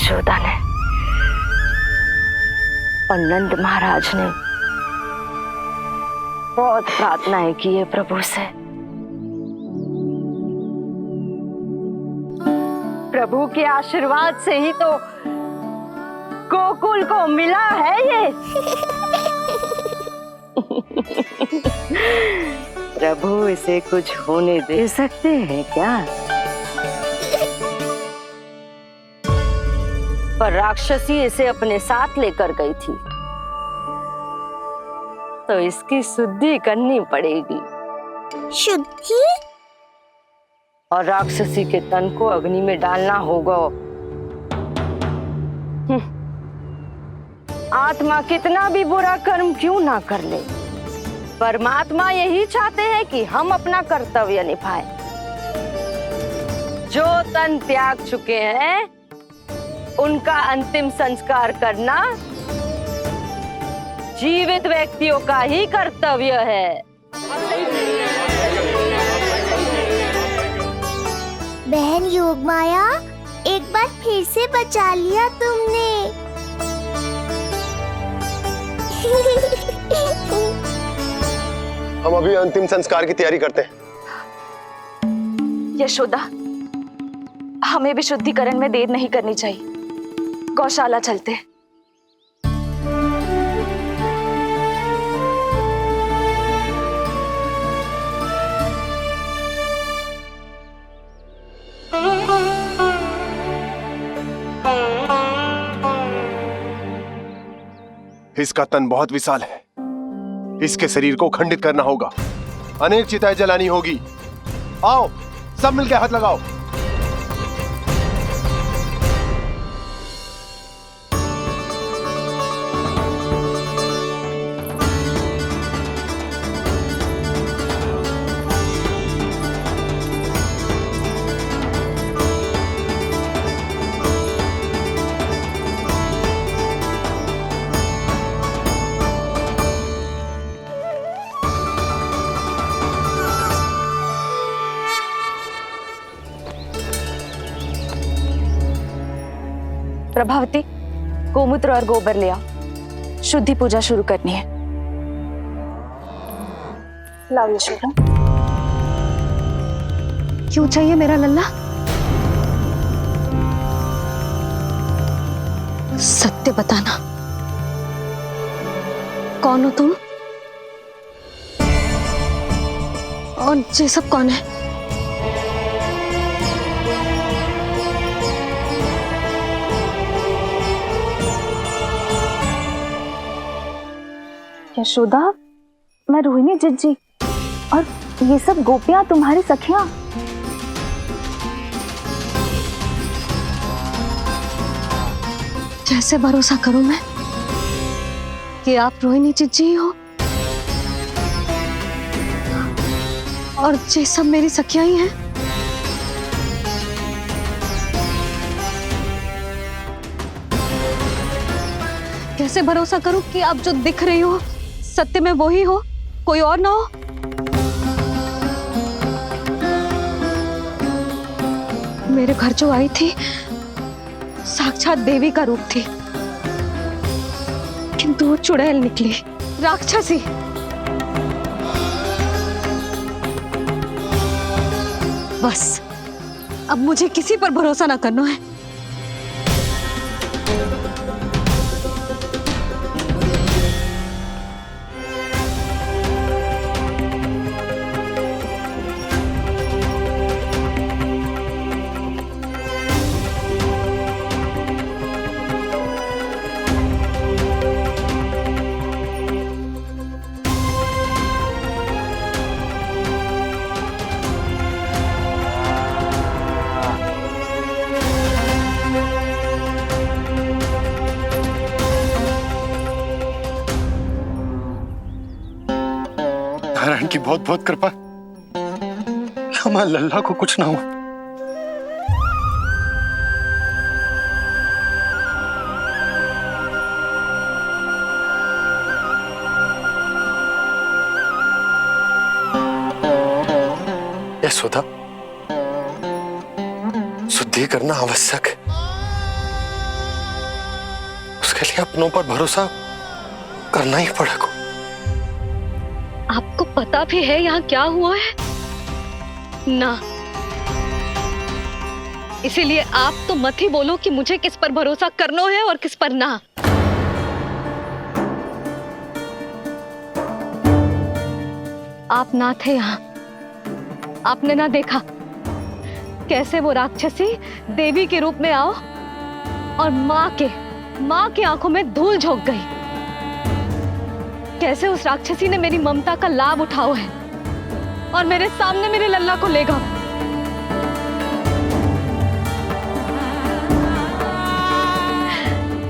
यशोदा ने और नंद महाराज ने बहुत प्रार्थनाएं की है प्रभु से। प्रभु के आशीर्वाद से ही तो गोकुल को मिला है ये। प्रभु इसे कुछ होने दे सकते हैं क्या? पर राक्षसी इसे अपने साथ लेकर गई थी, तो इसकी शुद्धि करनी पड़ेगी। शुद्धि? और राक्षसी के तन को अग्नि में डालना होगा। आत्मा कितना भी बुरा कर्म क्यों ना कर ले, परमात्मा यही चाहते हैं कि हम अपना कर्तव्य निभाएं। जो तन त्याग चुके हैं उनका अंतिम संस्कार करना जीवित व्यक्तियों का ही कर्तव्य है। बहन योगमाया, एक बार फिर से बचा लिया तुमने। हम अभी अंतिम संस्कार की तैयारी करते हैं। यशोदा, हमें भी शुद्धिकरण में देर नहीं करनी चाहिए। गौशाला चलते हैं। इसका तन बहुत विशाल है, इसके शरीर को खंडित करना होगा, अनेक चिताएं जलानी होगी। आओ सब मिलकर हाथ लगाओ। प्रभावती, गोमूत्र और गोबर ले आओ। शुद्धि पूजा शुरू करनी है। लाओ यशोदा। क्यों चाहिए मेरा लल्ला? सत्य बताना, कौन हो तुम और ये सब कौन है? यशोदा, मैं रोहिणी जिज्जी और ये सब गोपियां तुम्हारी सखियां। कैसे भरोसा करूं मैं कि आप रोहिणी जिज्जी हो और ये सब मेरी सखियां ही हैं? कैसे भरोसा करूं कि आप जो दिख रही हो सत्य में वो ही हो, कोई और ना हो? मेरे घर जो आई थी साक्षात देवी का रूप थी, किंतु वो चुड़ैल निकली, राक्षसी। बस अब मुझे किसी पर भरोसा ना करना है। नारायण की बहुत बहुत कृपा, हमारे लल्ला को कुछ ना हो। यशोदा, शुद्धि करना आवश्यक है। उसके लिए अपनों पर भरोसा करना ही पड़ेगा। आपको पता भी है यहाँ क्या हुआ है ना, इसीलिए आप तो मत ही बोलो कि मुझे किस पर भरोसा करना है और किस पर ना। आप ना थे यहाँ, आपने ना देखा कैसे वो राक्षसी देवी के रूप में आओ और माँ के आंखों में धूल झोंक गई। कैसे उस राक्षसी ने मेरी ममता का लाभ उठाओ है और मेरे सामने मेरे लल्ला को ले गया।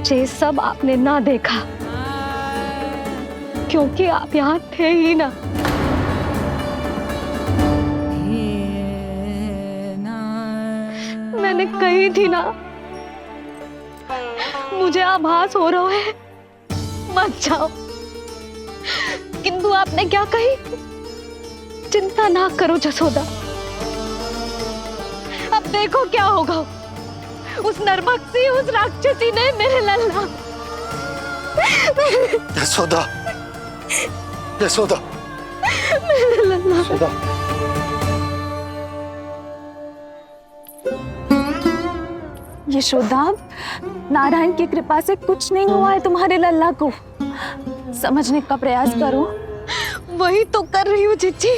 ये सब आपने ना देखा क्योंकि आप यहाँ थे ही ना। मैंने कही थी ना, मुझे आभास हो रहा है मत जाओ, किंतु आपने क्या कही? चिंता ना करो जसोदा, अब देखो क्या होगा। उस नरभक्षी, उस राक्षसी ने मेरे लल्ला। यशोदा, यशोदा, मेरे लल्ला। यशोदा। यशोदा, नारायण की कृपा से कुछ नहीं हुआ है तुम्हारे लल्ला को। समझने का प्रयास करो। वही तो कर रही हूँ चिच्ची,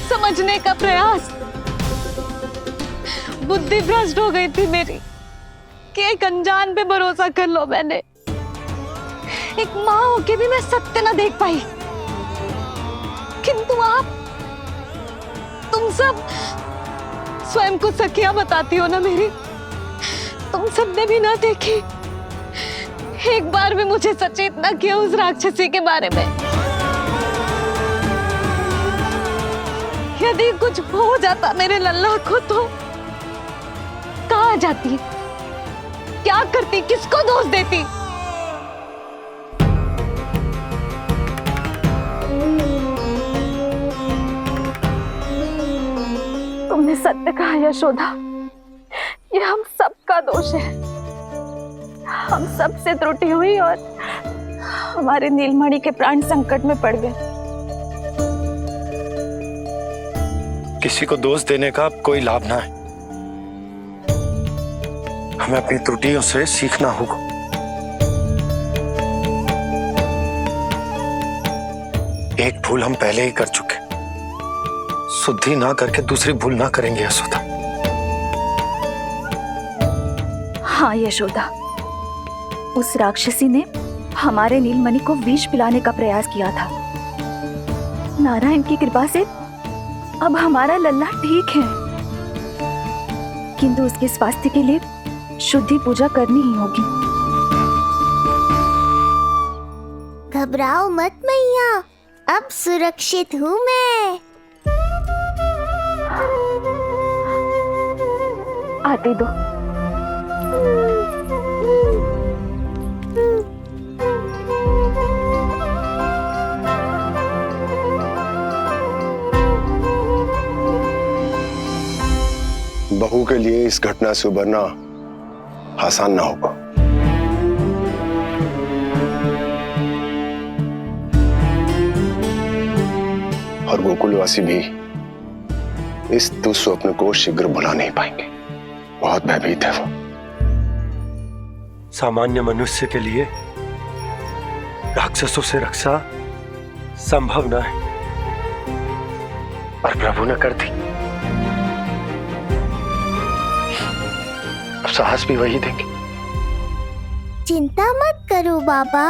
समझने का प्रयास। बुद्धि भ्रष्ट हो गई थी मेरी कि एक अनजान पे भरोसा कर लो मैंने। एक माँ होके भी मैं सत्य ना देख पाई, किंतु आप, तुम सब स्वयं को सखिया बताती हो ना मेरी, तुम सबने भी ना देखी। एक बार भी मुझे सचेत ना किया उस राक्षसी के बारे में। यदि कुछ हो जाता मेरे लल्ला को तो कहाँ जाती, क्या करती, किसको दोष देती? तुमने सत्य कहा यशोदा, ये हम सबका दोष है। हम सब से त्रुटि हुई और हमारे नीलमणि के प्राण संकट में पड़ गए। किसी को दोष देने का कोई लाभ ना है। हमें अपनी त्रुटियों से सीखना होगा। एक भूल हम पहले ही कर चुके, शुद्धि ना करके दूसरी भूल ना करेंगे यशोदा। हाँ यशोदा, उस राक्षसी ने हमारे नीलमणि को विष पिलाने का प्रयास किया था। नारायण की कृपा से अब हमारा लल्ला ठीक है, किंतु उसके स्वास्थ्य के लिए शुद्धि पूजा करनी ही होगी। घबराओ मत मैया, अब सुरक्षित हूँ मैं। आती दो। बहू के लिए इस घटना से उबरना आसान ना होगा। और गोकुलवासी भी इस दुस्वप्न को शीघ्र भुला नहीं पाएंगे। बहुत भयभीत है वो। सामान्य मनुष्य के लिए राक्षसों से रक्षा संभव न है, पर प्रभु ने कर दी। अब साहस भी वही देंगे। चिंता मत करो बाबा,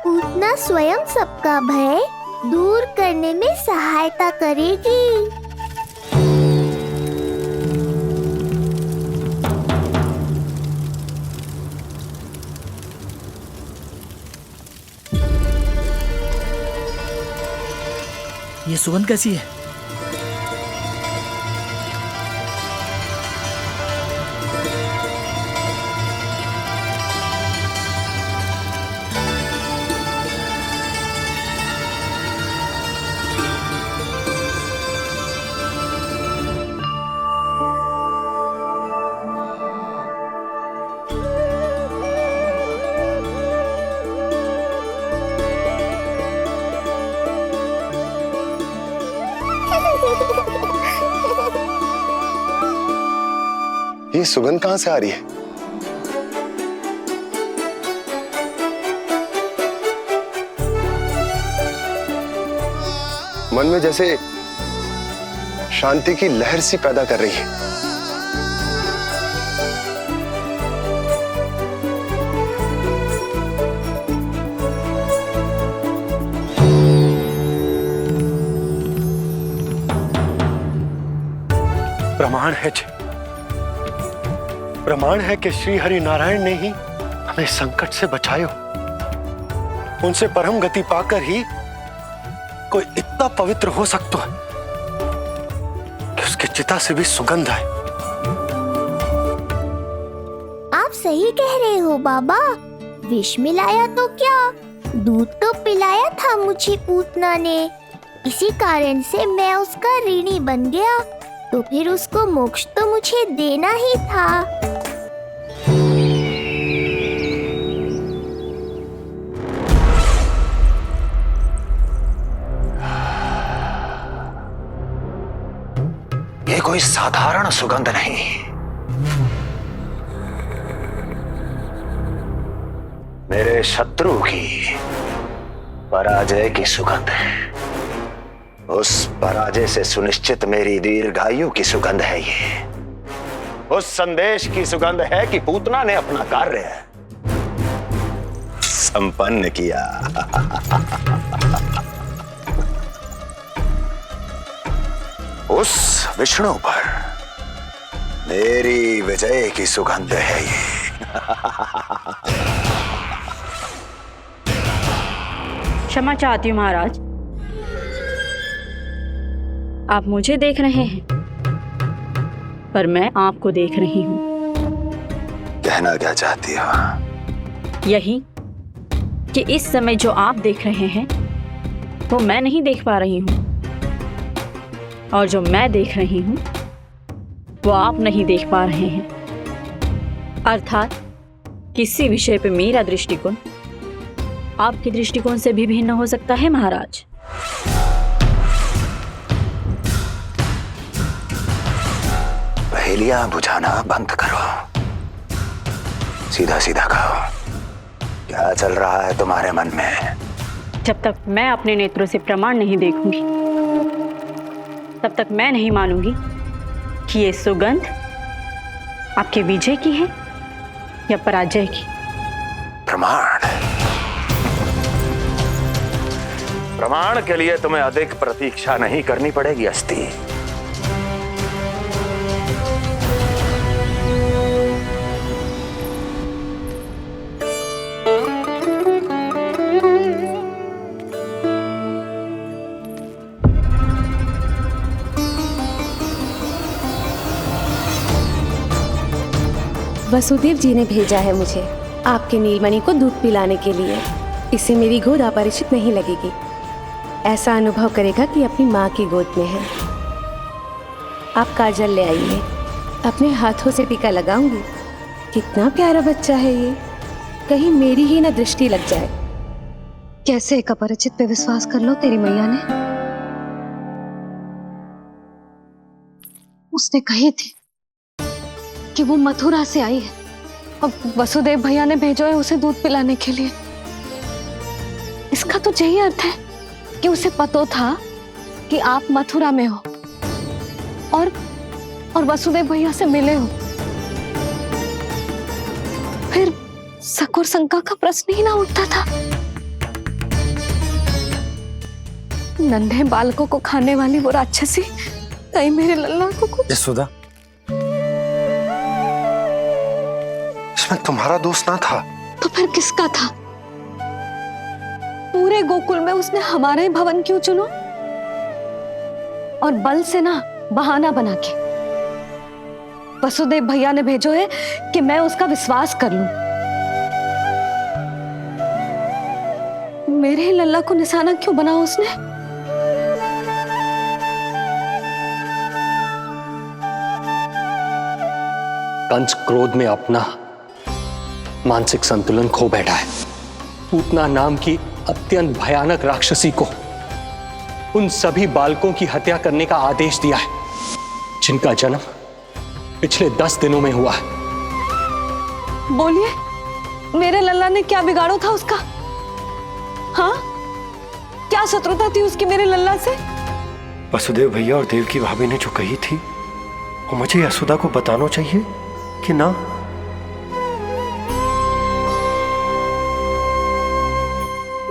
पूतना स्वयं सबका भय दूर करने में सहायता करेगी। ये सुगंध कैसी है? ये सुगंध कहां से आ रही है? मन में जैसे शांति की लहर सी पैदा कर रही है। प्रमाण है कि श्री हरि नारायण ने ही हमें संकट से बचायो। उनसे परम गति पाकर ही कोई इतना पवित्र हो सकता है कि उसके चिता से भी सुगंध आए। आप सही कह रहे हो बाबा। विष मिलाया तो क्या, दूध तो पिलाया था मुझे पूतना ने। इसी कारण से मैं उसका ऋणी बन गया। तो फिर उसको मोक्ष तो मुझे देना ही था। ये कोई साधारण सुगंध नहीं, मेरे शत्रु की पराजय की सुगंध है। उस पराजय से सुनिश्चित मेरी दीर्घायु की सुगंध है ये। उस संदेश की सुगंध है कि पूतना ने अपना कार्य संपन्न किया। उस विष्णु पर मेरी विजय की सुगंध है ये। क्षमा चाहती हूँ महाराज, आप मुझे देख रहे हैं पर मैं आपको देख रही हूँ। कहना क्या चाहती हो? यही कि इस समय जो आप देख रहे हैं वो मैं नहीं देख पा रही हूँ, और जो मैं देख रही हूँ वो आप नहीं देख पा रहे हैं। अर्थात किसी विषय पे मेरा दृष्टिकोण आपके दृष्टिकोण से भी भिन्न हो सकता है महाराज। पहेलियां बुझाना बंद करो, सीधा सीधा कहो, क्या चल रहा है तुम्हारे मन में? जब तक मैं अपने नेत्रों से प्रमाण नहीं देखूंगी तब तक मैं नहीं मानूंगी कि ये सुगंध आपके विजय की है या पराजय की। प्रमाण के लिए तुम्हें अधिक प्रतीक्षा नहीं करनी पड़ेगी अस्ति। वसुदेव जी ने भेजा है मुझे आपके नीलमणि को दूध पिलाने के लिए। इससे मेरी गोद अपरिचित नहीं लगेगी। ऐसा अनुभव करेगा कि अपनी माँ की गोद में है। आप काजल ले आइए, अपने हाथों से टीका लगाऊंगी। कितना प्यारा बच्चा है ये, कहीं मेरी ही ना दृष्टि लग जाए। कैसे एक अपरिचित पे विश्वास कर लो तेरी मैया ने? उसने कही थी कि वो मथुरा से आई है और वसुदेव भैया ने भेजा है उसे दूध पिलाने के लिए। इसका तो यही अर्थ है कि उसे पता था कि आप मथुरा में हो और वसुदेव भैया से मिले हो। फिर शक और शंका का प्रश्न ही ना उठता था। नन्हे बालकों को खाने वाली वो राक्षसी कहीं मेरे लल्ला को कुछ। यशोदा, इसमें तुम्हारा दोष ना था। तो फिर किसका था? पूरे गोकुल में उसने हमारा ही भवन क्यों चुना? और बल से ना बहाना बना के वसुदेव भैया ने भेजो है कि मैं उसका विश्वास कर लूं। मेरे ही लल्ला को निशाना क्यों बनाया उसने? कंस क्रोध में अपना मानसिक संतुलन खो बैठा है। पूतना नाम की अत्यंत भयानक राक्षसी को उन सभी बालकों की हत्या करने का आदेश दिया है जिनका जन्म पिछले 10 दिनों में हुआ है। बोलिए, मेरे लल्ला ने क्या बिगाड़ो था उसका? हाँ, क्या शत्रुता थी उसकी मेरे लल्ला से? वसुदेव भैया और देवकी भाभी ने जो कही थी वो मुझे यशोदा को बताना चाहिए कि ना?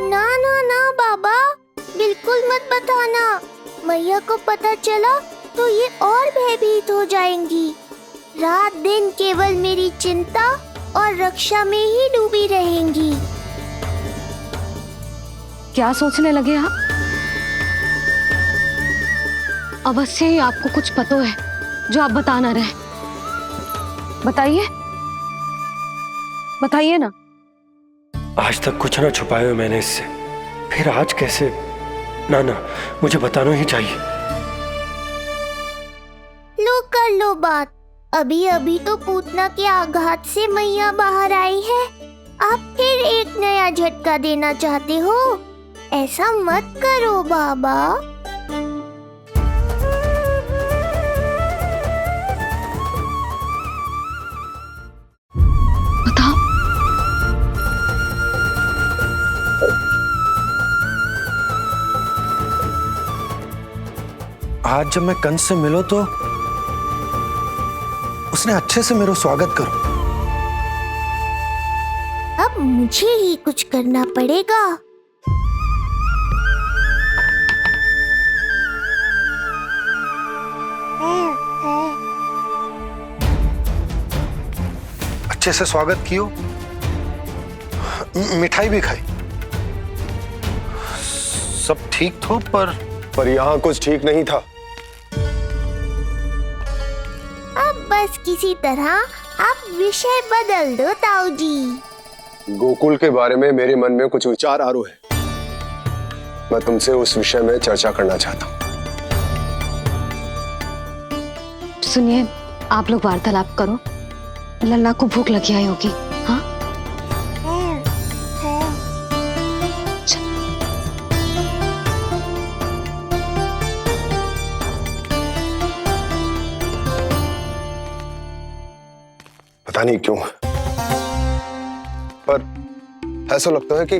ना ना ना बाबा, बिल्कुल मत बताना। मैया को पता चला तो ये और भयभीत हो जाएंगी। रात दिन केवल मेरी चिंता और रक्षा में ही डूबी रहेंगी। क्या सोचने लगे आप? अवश्य ही आपको कुछ पता है जो आप बता ना रहे। बताइए, बताइए ना। आज तक कुछ ना छुपाया है मैंने इससे, फिर आज कैसे? ना ना, मुझे बताना ही चाहिए। लो कर लो बात। अभी अभी तो पूतना के आघात से मैया बाहर आई है, आप फिर एक नया झटका देना चाहते हो? ऐसा मत करो बाबा। बताओ। आज जब मैं कंस से मिलो तो उसने अच्छे से मेरा स्वागत करो। अब मुझे ही कुछ करना पड़ेगा। अच्छे से स्वागत कियो, मिठाई भी खाई, सब ठीक तो, पर यहाँ कुछ ठीक नहीं था। अब बस किसी तरह आप विषय बदल दो ताऊ जी। गोकुल के बारे में मेरे मन में कुछ विचार आ रहे हैं। मैं तुमसे उस विषय में चर्चा करना चाहता हूँ। सुनिए, आप लोग वार्तालाप करो। लल्ला को भूख लगी आई होगी। हाँ, पता नहीं क्यों, पर ऐसा लगता है कि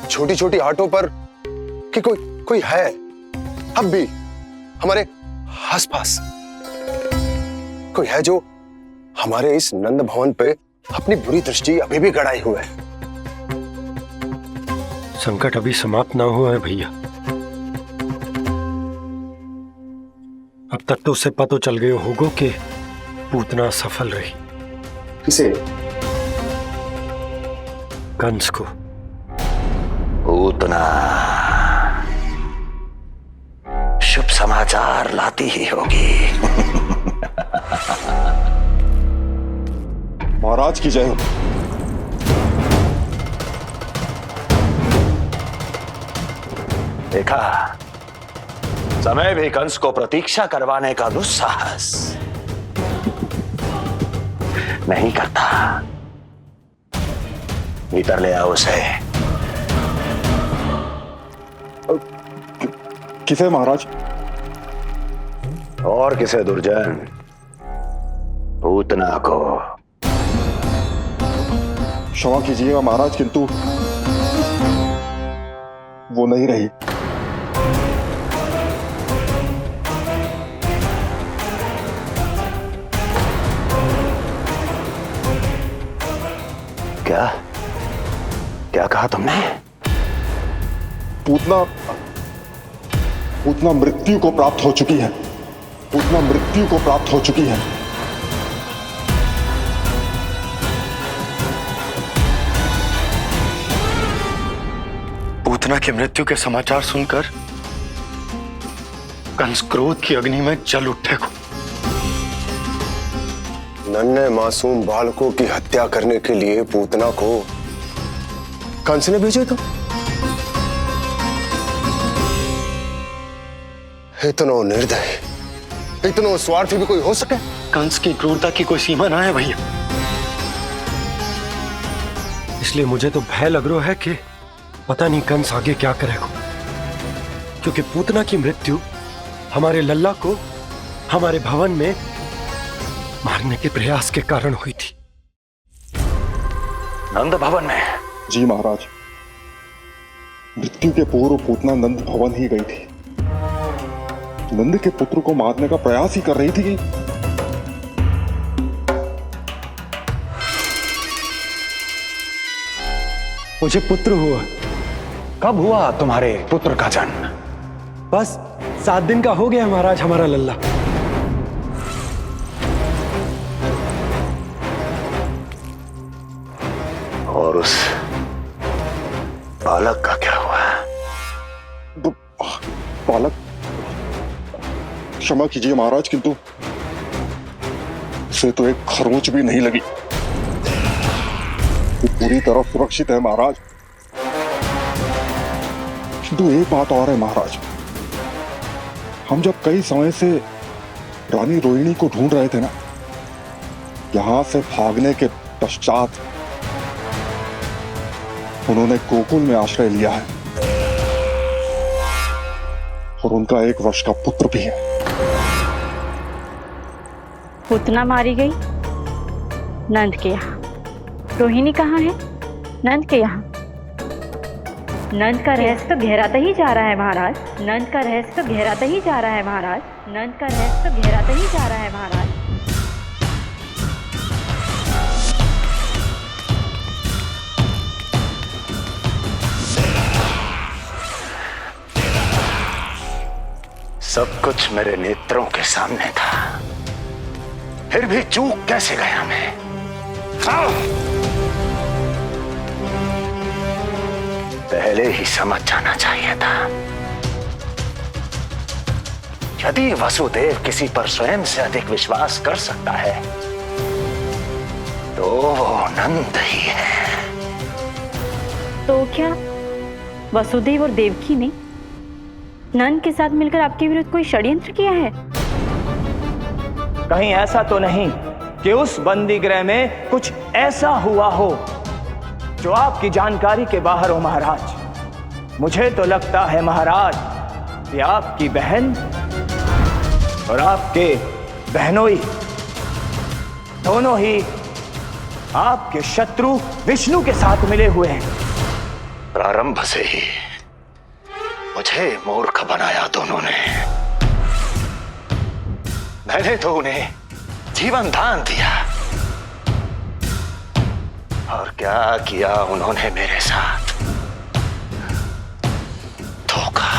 छोटी छोटी आटों पर कि कोई है अब भी हमारे आसपास। कोई है जो हमारे इस नंद भवन पे अपनी बुरी दृष्टि अभी भी गड़ाए हुए है। संकट अभी समाप्त ना हुआ है भैया। अब तक तो उससे पता चल गया होगा कि पूतना सफल रही। किसे? कंस को। पूतना शुभ समाचार लाती ही होगी। महाराज की जय हो। देखा, समय भी कंस को प्रतीक्षा करवाने का दुस्साहस नहीं करता। भीतर ले आओ उसे। किसे महाराज? और किसे दुर्जन? पूतना को। क्षमा कीजिएगा महाराज, किंतु वो नहीं रही। क्या क्या कहा तुमने? पूतना मृत्यु को प्राप्त हो चुकी है। पूतना मृत्यु को प्राप्त हो चुकी है। पूतना की मृत्यु के समाचार सुनकर कंस क्रोध की अग्नि में जल उठेगा। नन्हे मासूम बालकों की हत्या करने के लिए पूतना को कंस ने भेजा था। इतना निर्दय, इतना स्वार्थी भी कोई हो सके? कंस की क्रूरता की कोई सीमा ना है भैया। इसलिए मुझे तो भय लग रहा है कि पता नहीं कंस आगे क्या करेगा, क्योंकि पूतना की मृत्यु हमारे लल्ला को हमारे भवन में मारने के प्रयास के कारण हुई थी। नंद भवन में? जी महाराज, मृत्यु के पूर्व पूतना नंद भवन ही गई थी। नंद के पुत्र को मारने का प्रयास ही कर रही थी। मुझे पुत्र हुआ। कब हुआ तुम्हारे पुत्र का जन्म? बस 7 दिन का हो गया महाराज हमारा लल्ला। और उस बालक का क्या हुआ? बालक, क्षमा कीजिए महाराज, किंतु उसे तो एक खरोंच भी नहीं लगी। वो पूरी तरह सुरक्षित है महाराज। किंतु एक बात और है महाराज, हम जब कई समय से रानी रोहिणी को ढूंढ रहे थे ना, यहां से भागने के पश्चात उन्होंने गोकुल में आश्रय लिया है और उनका 1 वर्ष का पुत्र भी है। पूतना मारी गई नंद के यहाँ। रोहिणी कहाँ है? नंद के यहाँ। नंद का रहस्य तो गहराता ही जा रहा है महाराज। नंद का रहस्य तो गहराता ही जा रहा है महाराज। नंद का रहस्य तो गहराता ही जा रहा है महाराज। सब कुछ मेरे नेत्रों के सामने था, फिर भी चूक कैसे गया मैं? पहले ही समझ जाना चाहिए था। यदि वसुदेव किसी पर स्वयं से अधिक विश्वास कर सकता है तो वो नंद ही है। तो क्या वसुदेव और देवकी ने नंद के साथ मिलकर आपके विरुद्ध कोई षड्यंत्र किया है? कहीं ऐसा तो नहीं कि उस बंदी गृह में कुछ ऐसा हुआ हो जो आपकी जानकारी के बाहर हो महाराज। मुझे तो लगता है महाराज कि आपकी बहन और आपके बहनोई दोनों ही आपके शत्रु विष्णु के साथ मिले हुए हैं। प्रारंभ से ही मुझे मूर्ख बनाया दोनों ने। मैंने तो उन्हें जीवन दान दिया, और क्या किया उन्होंने मेरे साथ? धोखा।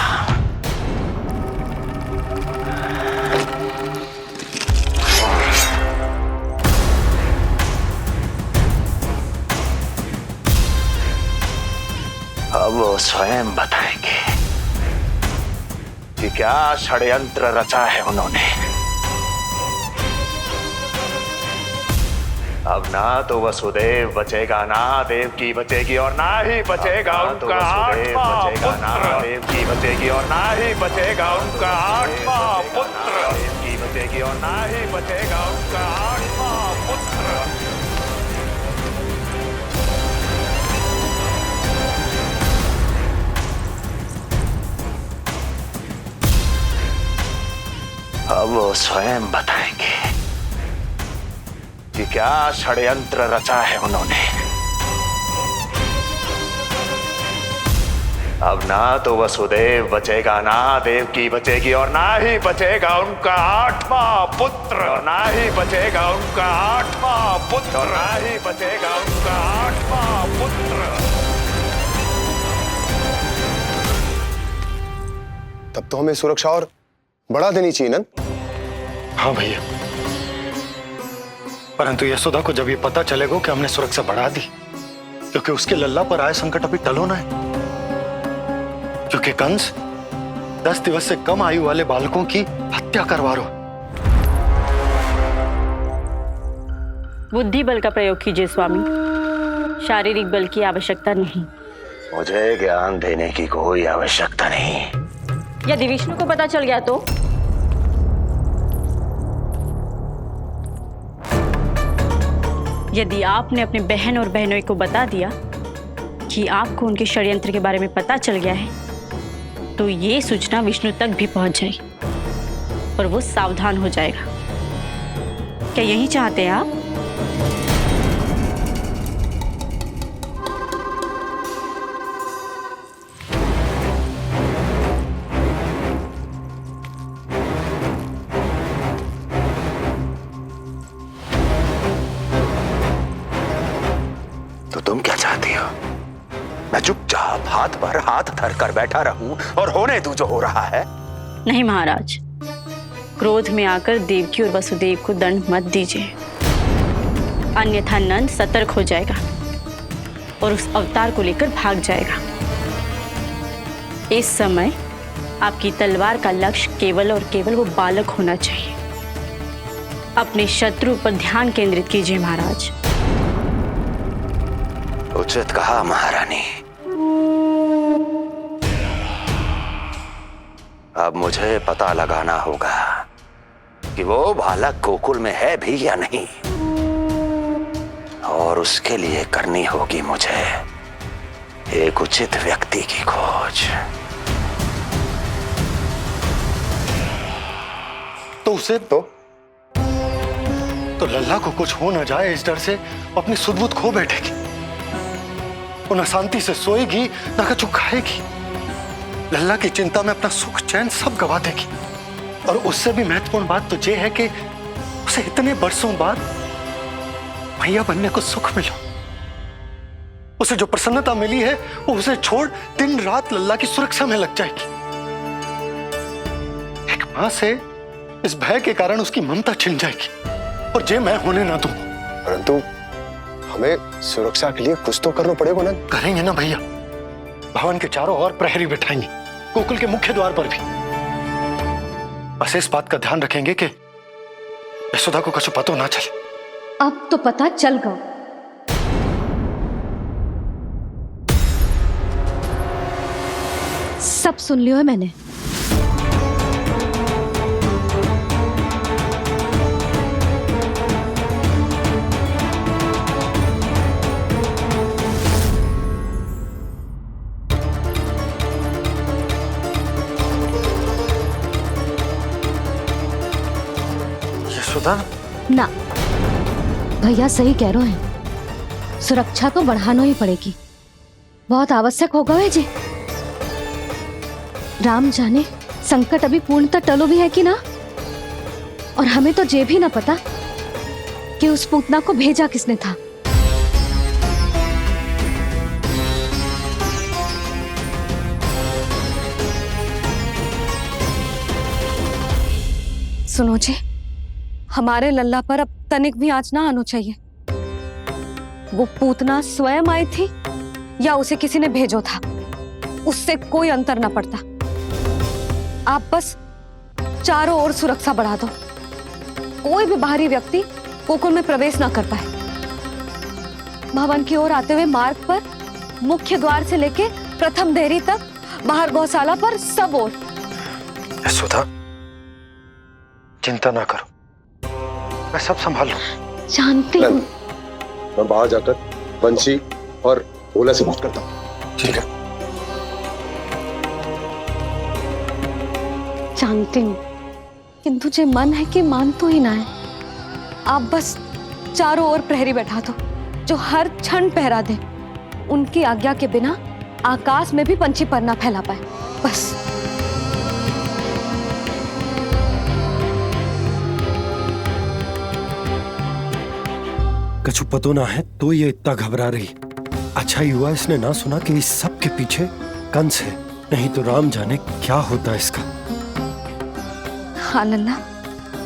अब वो स्वयं बताएंगे कि क्या षड्यंत्र रचा है उन्होंने। अब ना तो वसुदेव बचेगा, ना देवकी बचेगी, और ना ही बचेगा उनका आठवां पुत्र। ना देवकी बचेगी और ना ही बचेगा उनका आठवां पुत्र। देवकी बचेगी और ना ही बचेगा उनका आठवां पुत्र। अब वो स्वयं बताएंगे कि क्या षड्यंत्र रचा है उन्होंने। अब ना तो वसुदेव बचेगा, ना देवकी बचेगी, और ना ही बचेगा उनका आठवां पुत्र। और ना ही बचेगा उनका आठवां पुत्र। और ना ही बचेगा उनका आठवां पुत्र। तब तो हमें सुरक्षा और बढ़ा देनी चाहिए नंद। हाँ भैया, परंतु यशोदा को जब ये पता चलेगा कि हमने सुरक्षा बढ़ा दी, क्योंकि उसके लल्ला पर आए संकट अभी टल होना है। क्योंकि कंस 10 दिवस से कम आयु वाले बालकों की हत्या करवा रहा। बुद्धि बल का प्रयोग कीजिए स्वामी, शारीरिक बल की आवश्यकता नहीं। मुझे ज्ञान देने की कोई आवश्यकता नहीं। यदि विष्णु को पता चल गया तो? यदि आपने अपने बहन और बहनों को बता दिया कि आपको उनके षड्यंत्र के बारे में पता चल गया है, तो ये सूचना विष्णु तक भी पहुंच जाएगी और वो सावधान हो जाएगा। क्या यही चाहते हैं आप? तो तुम क्या चाहती हो? मैं चुपचाप हाथ पर हाथ धर कर बैठा रहूं और होने दूं जो हो रहा है? नहीं महाराज, क्रोध में आकर देवकी और वसुदेव को दंड मत दीजिए, अन्यथा नंद सतर्क हो जाएगा और उस अवतार को लेकर भाग जाएगा। इस समय आपकी तलवार का लक्ष्य केवल और केवल वो बालक होना चाहिए। अपने शत्रु पर ध्यान केंद्रित कीजिए महाराज। उचित कहा महारानी। अब मुझे पता लगाना होगा कि वो बालक गोकुल में है भी या नहीं, और उसके लिए करनी होगी मुझे एक उचित व्यक्ति की खोज। तो उसे तो लल्ला को कुछ हो ना जाए इस डर से अपनी सुध-बुध खो बैठेगी। वो न शांति से सोएगी न कुछ खाएगी। लल्ला की चिंता में अपना सुख चैन सब गवा देगी। और उससे भी महत्वपूर्ण बात तो ये है कि उसे इतने बरसों बाद मैया बनने को सुख मिला। उसे जो प्रसन्नता मिली है वो उसे छोड़ दिन रात लल्ला की सुरक्षा में लग जाएगी। एक मां से इस भय के कारण उसकी ममता छिन जाएगी, और जे मैं होने ना दूं। परंतु हमें सुरक्षा के लिए कुछ तो करना पड़ेगा ना। करेंगे ना भैया। भवन के चारों ओर प्रहरी बिठाएंगे, गोकुल के मुख्य द्वार पर भी। बस इस बात का ध्यान रखेंगे कि यशोदा को कुछ पता ना चले। अब तो पता चल गया। सब सुन लियो है मैंने। यशोदा ना, भैया सही कह रहे हैं। सुरक्षा तो बढ़ाना ही पड़ेगी, बहुत आवश्यक होगा वे जी। राम जाने संकट अभी पूर्णतः टलो भी है कि ना, और हमें तो ये भी ना पता कि उस पूतना को भेजा किसने था। सुनो जी, हमारे लल्ला पर अब तनिक भी आंच ना आना चाहिए। वो पूतना स्वयं आई थी या उसे किसी ने भेजो था, उससे कोई अंतर ना पड़ता। आप बस चारों ओर सुरक्षा बढ़ा दो, कोई भी बाहरी व्यक्ति गोकुल में प्रवेश ना कर पाए। भवन की ओर आते हुए मार्ग पर मुख्य द्वार से लेके प्रथम देहरी तक, बाहर गौशाला पर, सब ओर। यशोदा चिंता ना करो, मैं सब संभाल लूं। जानती हूँ। मैं बाहर जाकर बंसी और ओला से बात करता हूँ। ठीक है। जानती हूँ, किंतु जे मन है कि मान तो ही ना है। आप बस चारों ओर प्रहरी बैठा दो, जो हर क्षण पहरा दे। उनकी आज्ञा के बिना आकाश में भी पंछी पर ना फैला पाए, बस। कछु पतो ना है तो ये इतना घबरा रही। अच्छा ही हुआ इसने ना सुना कि इस सब के पीछे कंस है, नहीं तो राम जाने क्या होता इसका। हाँ लल्ला,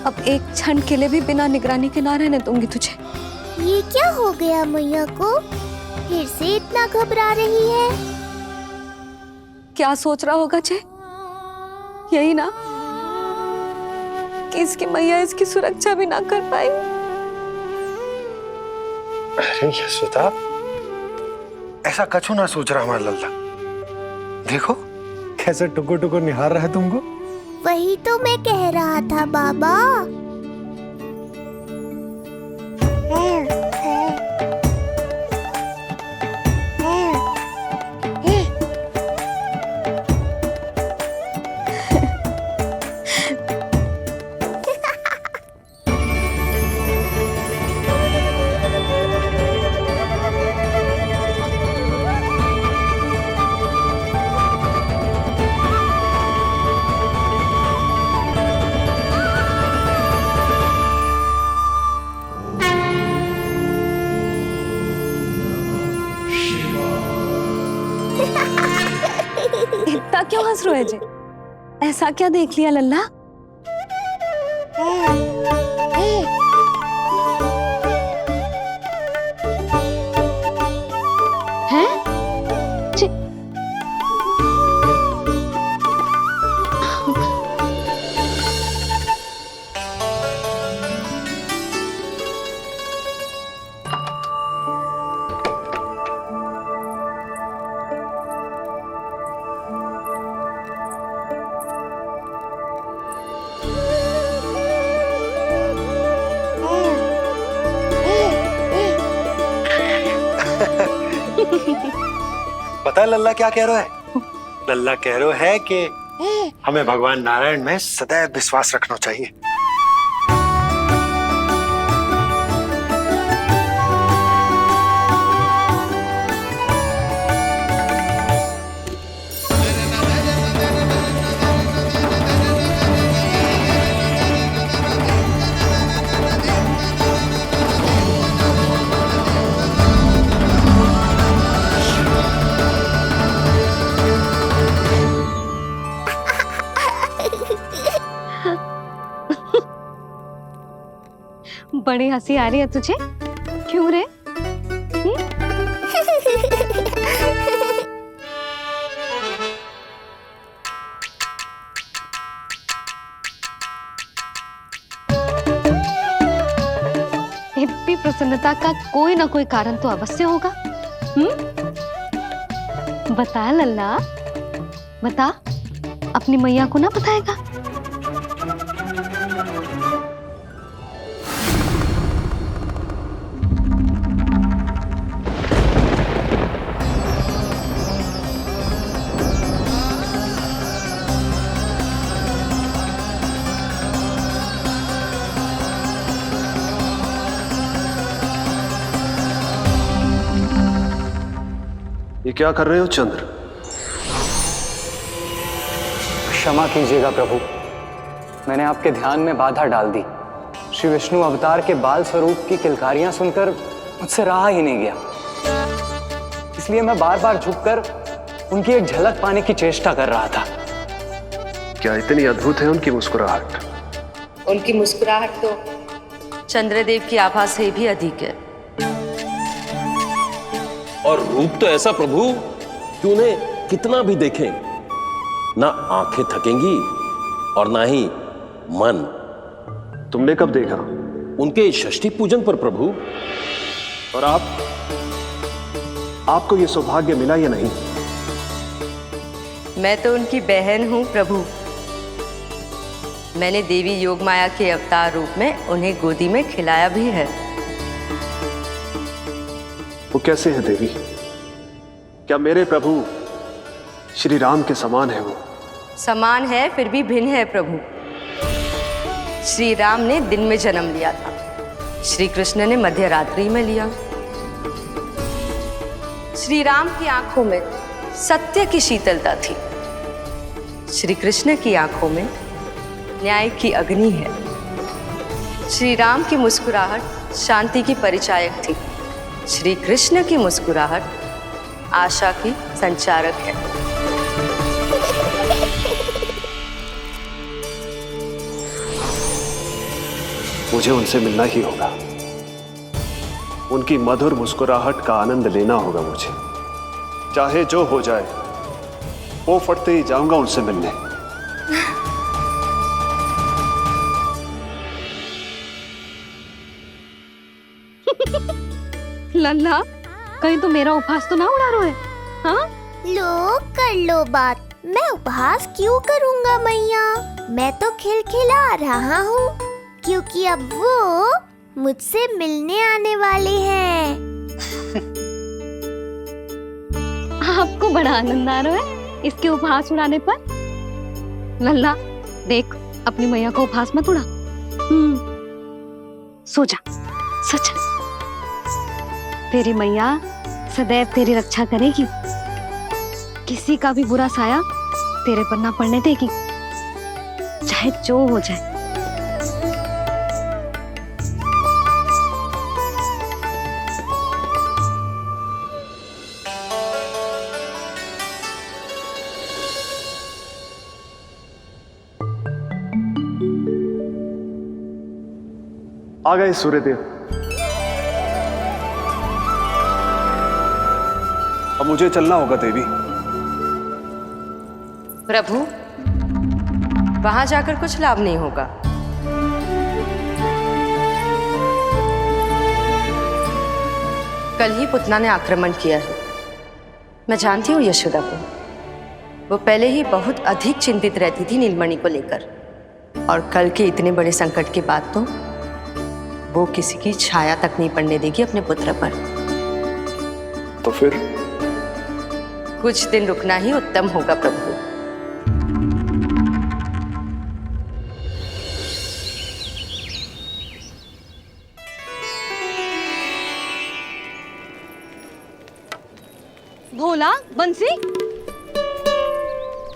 अब एक क्षण के लिए भी बिना निगरानी के ना रहने दूंगी तुझे। ये क्या हो गया मैया को? फिर से इतना घबरा रही है। क्या सोच रहा होगा जे? यही ना कि इसकी मैया इसकी सुरक्षा भी ना कर पाई। अरे यशोदा, ऐसा कछु ना सोच रहा हमारा लल्ला। देखो कैसे टुकुर टुकुर निहार रहा है तुमको। वही तो मैं कह रहा था बाबा। इतना क्यों हंस रहे जे? ऐसा क्या देख लिया लल्ला? हैं? पता है लल्ला क्या कह रहा है? लल्ला कह रहा है कि हमें भगवान नारायण में सदैव विश्वास रखना चाहिए। बड़ी हंसी आ रही है तुझे, क्यों रे? इतनी प्रसन्नता का कोई ना कोई कारण तो अवश्य होगा। बता लल्ला, बता, अपनी मैया को ना बताएगा? ये क्या कर रहे हो चंद्र? क्षमा कीजिएगा प्रभु, मैंने आपके ध्यान में बाधा डाल दी। श्री विष्णु अवतार के बाल स्वरूप की किलकारियां सुनकर मुझसे रहा ही नहीं गया, इसलिए मैं बार बार झुककर उनकी एक झलक पाने की चेष्टा कर रहा था। क्या इतनी अद्भुत है उनकी मुस्कुराहट? उनकी मुस्कुराहट तो चंद्रदेव की आभा से भी अधिक है। और रूप तो ऐसा प्रभु कि उन्हें कितना भी देखें ना आंखें थकेंगी और ना ही मन। तुमने कब देखा? उनके षष्ठी पूजन पर प्रभु। और आपको ये सौभाग्य मिला या नहीं? मैं तो उनकी बहन हूँ प्रभु। मैंने देवी योगमाया के अवतार रूप में उन्हें गोदी में खिलाया भी है। वो कैसे है देवी? क्या मेरे प्रभु श्री राम के समान है वो? समान है फिर भी भिन्न है प्रभु। श्री राम ने दिन में जन्म लिया था, श्री कृष्ण ने मध्य रात्रि में लिया। श्री राम की आंखों में सत्य की शीतलता थी, श्री कृष्ण की आंखों में न्याय की अग्नि है। श्री राम की मुस्कुराहट शांति की परिचायक थी, श्री कृष्ण की मुस्कुराहट आशा की संचारक है। मुझे उनसे मिलना ही होगा, उनकी मधुर मुस्कुराहट का आनंद लेना होगा मुझे। चाहे जो हो जाए, वो फटते ही जाऊंगा उनसे मिलने। लल्ला, कहीं तो मेरा उपहास तो ना उड़ा रहे है? हाँ? लो कर लो बात, मैं उपहास क्यों करूँगा मैया? मैं तो खिलखिला रहा हूँ क्योंकि अब वो मुझसे मिलने आने वाले हैं। आपको बड़ा आनंद आ रहा है इसके उपहास उड़ाने पर? लल्ला देख, अपनी मैया को उपहास मत उड़ा। सो जा, सच तेरी मैया सदैव तेरी रक्षा करेगी, किसी का भी बुरा साया तेरे पर ना पड़ने देगी, चाहे जो हो जाए। आ गए सूर्यदेव। अब मुझे चलना होगा देवी। प्रभु, वहां जाकर कुछ लाभ नहीं होगा। कल ही पुतना ने आक्रमण किया है। मैं जानती हूँ यशोदा को। वो पहले ही बहुत अधिक चिंतित रहती थी नीलमणि को लेकर, और कल के इतने बड़े संकट के बाद तो वो किसी की छाया तक नहीं पड़ने देगी अपने पुत्र पर। तो फिर कुछ दिन रुकना ही उत्तम होगा प्रभु। भोला, बंसी,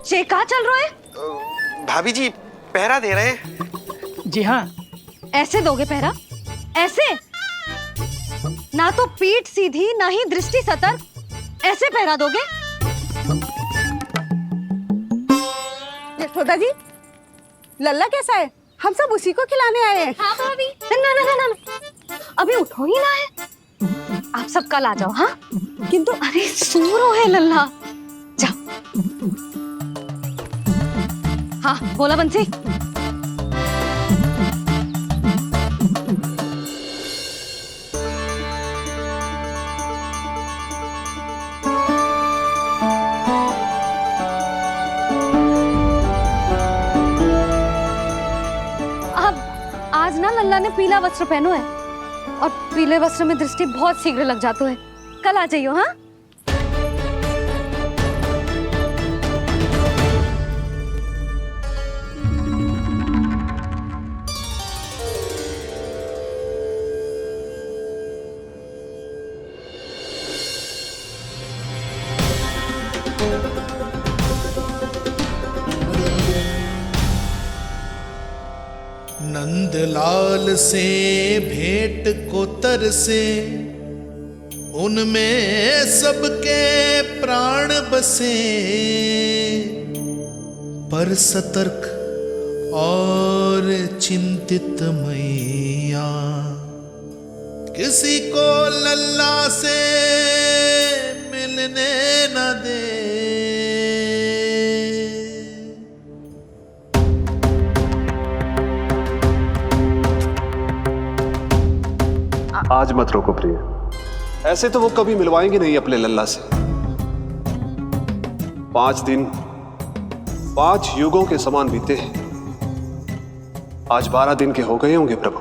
ये क्या चल रहा है? भाभी जी पहरा दे रहे हैं। जी हाँ। ऐसे दोगे पहरा? ऐसे? ना तो पीठ सीधी ना ही दृष्टि सतर्क, ऐसे पहरा दोगे? यशोदा जी, लल्ला कैसा है? हम सब उसी को खिलाने आए हैं। हाँ भाभी। ना, अभी उठो ही ना है। आप सब कल आ जाओ। हाँ, किंतु अरे सूरो है लल्ला। जाओ। हाँ बोला बंसी। आज ना लल्ला ने पीला वस्त्र पहनो है, और पीले वस्त्र में दृष्टि बहुत शीघ्र लग जाती है। कल आ जाइयो। हाँ, नंदलाल से भेंट को तरसे, उनमें सबके प्राण बसे, पर सतर्क और चिंतित मैया किसी को लल्ला से मिलने न दे। आज मत रोको प्रिय, ऐसे तो वो कभी मिलवाएंगे नहीं अपने लल्ला से। 5 दिन 5 युगों के समान बीते हैं, आज 12 दिन के हो गए होंगे प्रभु।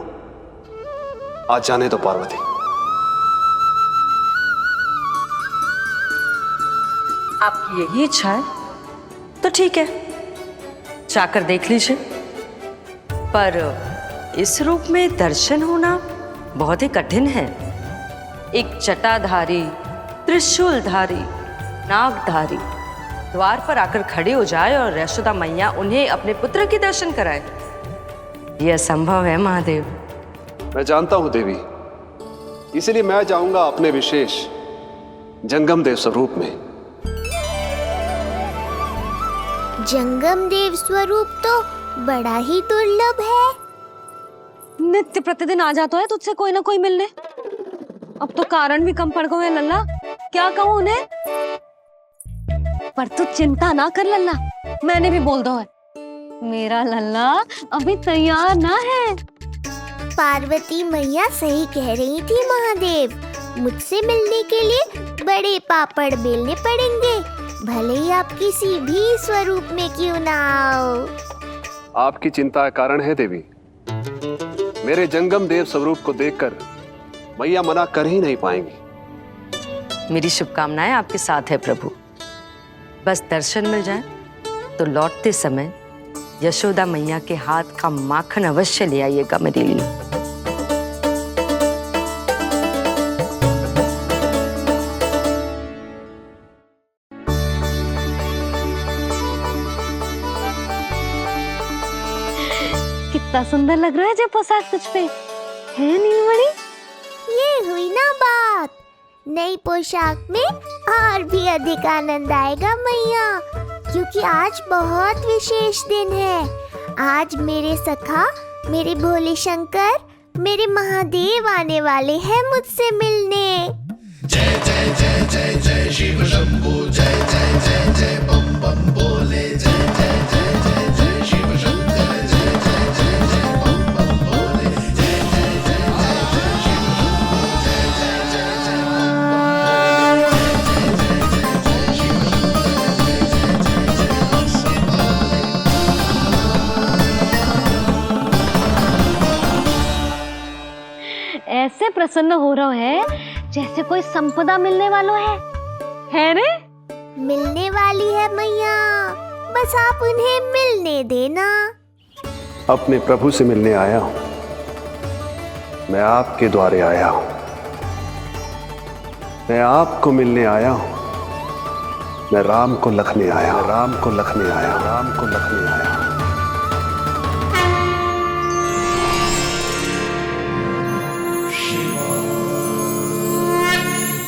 आज जाने दो पार्वती। आपकी यही इच्छा है तो ठीक है, जाकर देख लीजिए। पर इस रूप में दर्शन होना बहुत ही कठिन है। एक जटाधारी, त्रिशूलधारी, नागधारी द्वार पर आकर खड़े हो जाए और यशोदा मैया उन्हें अपने पुत्र के दर्शन कराए, यह असंभव है महादेव। मैं जानता हूं देवी, इसलिए मैं जाऊंगा अपने विशेष जंगम देव स्वरूप में। जंगम देव स्वरूप तो बड़ा ही दुर्लभ है। नित्य प्रतिदिन आ जाता है तुझसे कोई ना कोई मिलने। अब तो कारण भी कम पड़ गए लल्ला, क्या कहूँ उन्हें। पर तू चिंता ना कर लल्ला, मैंने भी बोल दो है, मेरा लल्ला अभी तैयार ना है। पार्वती मैया सही कह रही थी महादेव, मुझसे मिलने के लिए बड़े पापड़ बेलने पड़ेंगे, भले ही आप किसी भी स्वरूप में क्यों ना आओ। आपकी चिंता का कारण है देवी। मेरे जंगम देव स्वरूप को देखकर मैया मना कर ही नहीं पाएंगी। मेरी शुभकामनाएं आपके साथ है प्रभु। बस दर्शन मिल जाए तो लौटते समय यशोदा मैया के हाथ का माखन अवश्य ले आइएगा मेरे लिए। कितना सुंदर लग रहा है जो पोशाक तुझ पे है नीलमणि। ये हुई ना बात, नई पोशाक में और भी अधिक आनंद आएगा मैया, क्योंकि आज बहुत विशेष दिन है। आज मेरे सखा, मेरे भोले शंकर मेरे महादेव आने वाले हैं मुझसे मिलने। जय जय जय जय जय शिव शंभू, जय जय जय जय बम बम बोले, जय जय जय जय जय शिव शंकर, जय जय जय जय बम बम बोले, जय जय जय जय जय शिव शंभू, जय जय जय जय बम बम बोले, जय जय जय जय शिव शंकर, जय जय जय जय ऐसे प्रसन्न हो रहा है जैसे कोई संपदा मिलने वाला है रे? मिलने वाली है मैया, बस आप उन्हें मिलने देना। अपने प्रभु से मिलने आया हूं, मैं आपके द्वारे आया हूं, मैं आपको मिलने आया हूं, मैं राम को लखने आया हूं, राम को लखने आया हूं, राम को लखने आया हूं।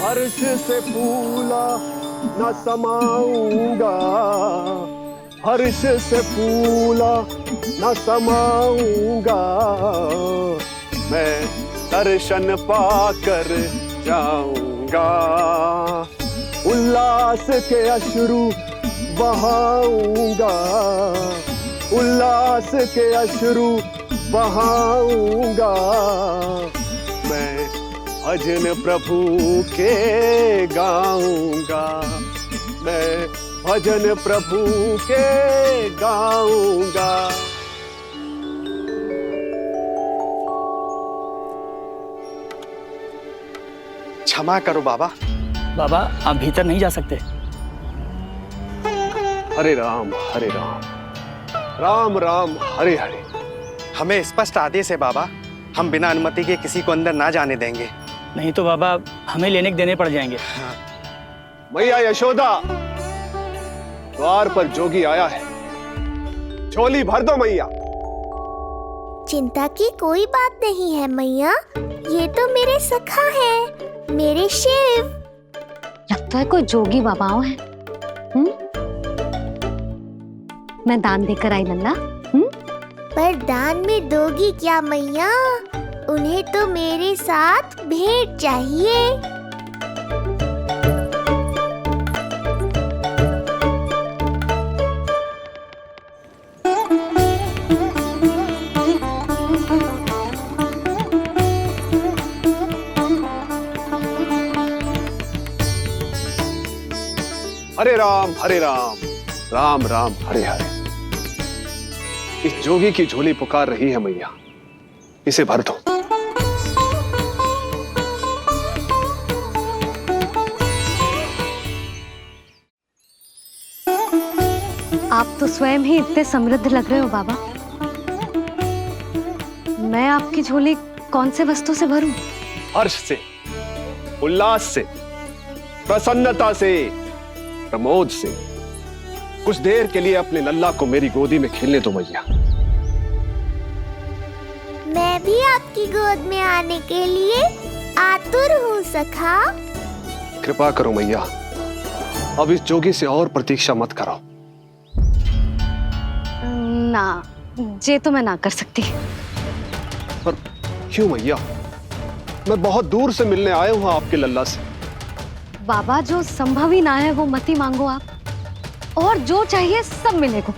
हर्ष से फूला न समाऊंगा, हर्ष से फूला न समाऊंगा, मैं दर्शन पाकर जाऊंगा, उल्लास के अश्रु बहाऊंगा, उल्लास के अश्रु बहाऊंगा, मैं भजन प्रभु के गाऊंगा, मैं भजन प्रभु के गाऊंगा। क्षमा करो बाबा। बाबा आप भीतर नहीं जा सकते। हरे राम हरे राम, राम राम हरे हरे। हमें स्पष्ट आदेश है बाबा, हम बिना अनुमति के किसी को अंदर ना जाने देंगे। नहीं तो बाबा हमें लेने के देने पड़ जाएंगे। मैया यशोदा, द्वार पर जोगी आया है, झोली भर दो मैया। चिंता की कोई बात नहीं है मैया, ये तो मेरे सखा है, मेरे शिव। लगता है कोई जोगी बाबाओं है। मैं दान देकर आई लल्ला। पर दान में दोगी क्या मैया? उन्हें तो मेरे साथ भेंट चाहिए। हरे राम हरे राम, राम राम हरे हरे। इस जोगी की झोली पुकार रही है मैया, इसे भर दो। आप तो स्वयं ही इतने समृद्ध लग रहे हो बाबा। मैं आपकी झोली कौन से वस्तु से भरूं? हर्ष से, उल्लास से, प्रसन्नता से, प्रमोद से। कुछ देर के लिए अपने लल्ला को मेरी गोदी में खेलने दो मैया। मैं भी आपकी गोद में आने के लिए आतुर हूँ सखा। कृपा करो मैया, अब इस जोगी से और प्रतीक्षा मत कराओ। ना, ये तो मैं ना कर सकती। पर क्यों मैया? मैं बहुत दूर से मिलने आया हूँ आपके लल्ला से। बाबा जो संभव ही ना है वो मत ही मांगो आप, और जो चाहिए सब मिलेगा।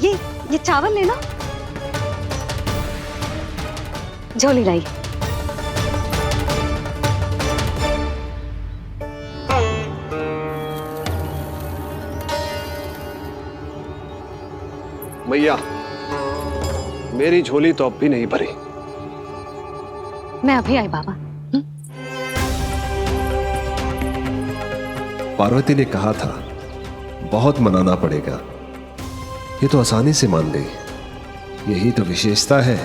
ये चावल लेना, झोली लाई। मैया, मेरी झोली तो अब भी नहीं भरी। मैं अभी आई बाबा। पार्वती ने कहा था बहुत मनाना पड़ेगा, ये तो आसानी से मान गई। यही तो विशेषता है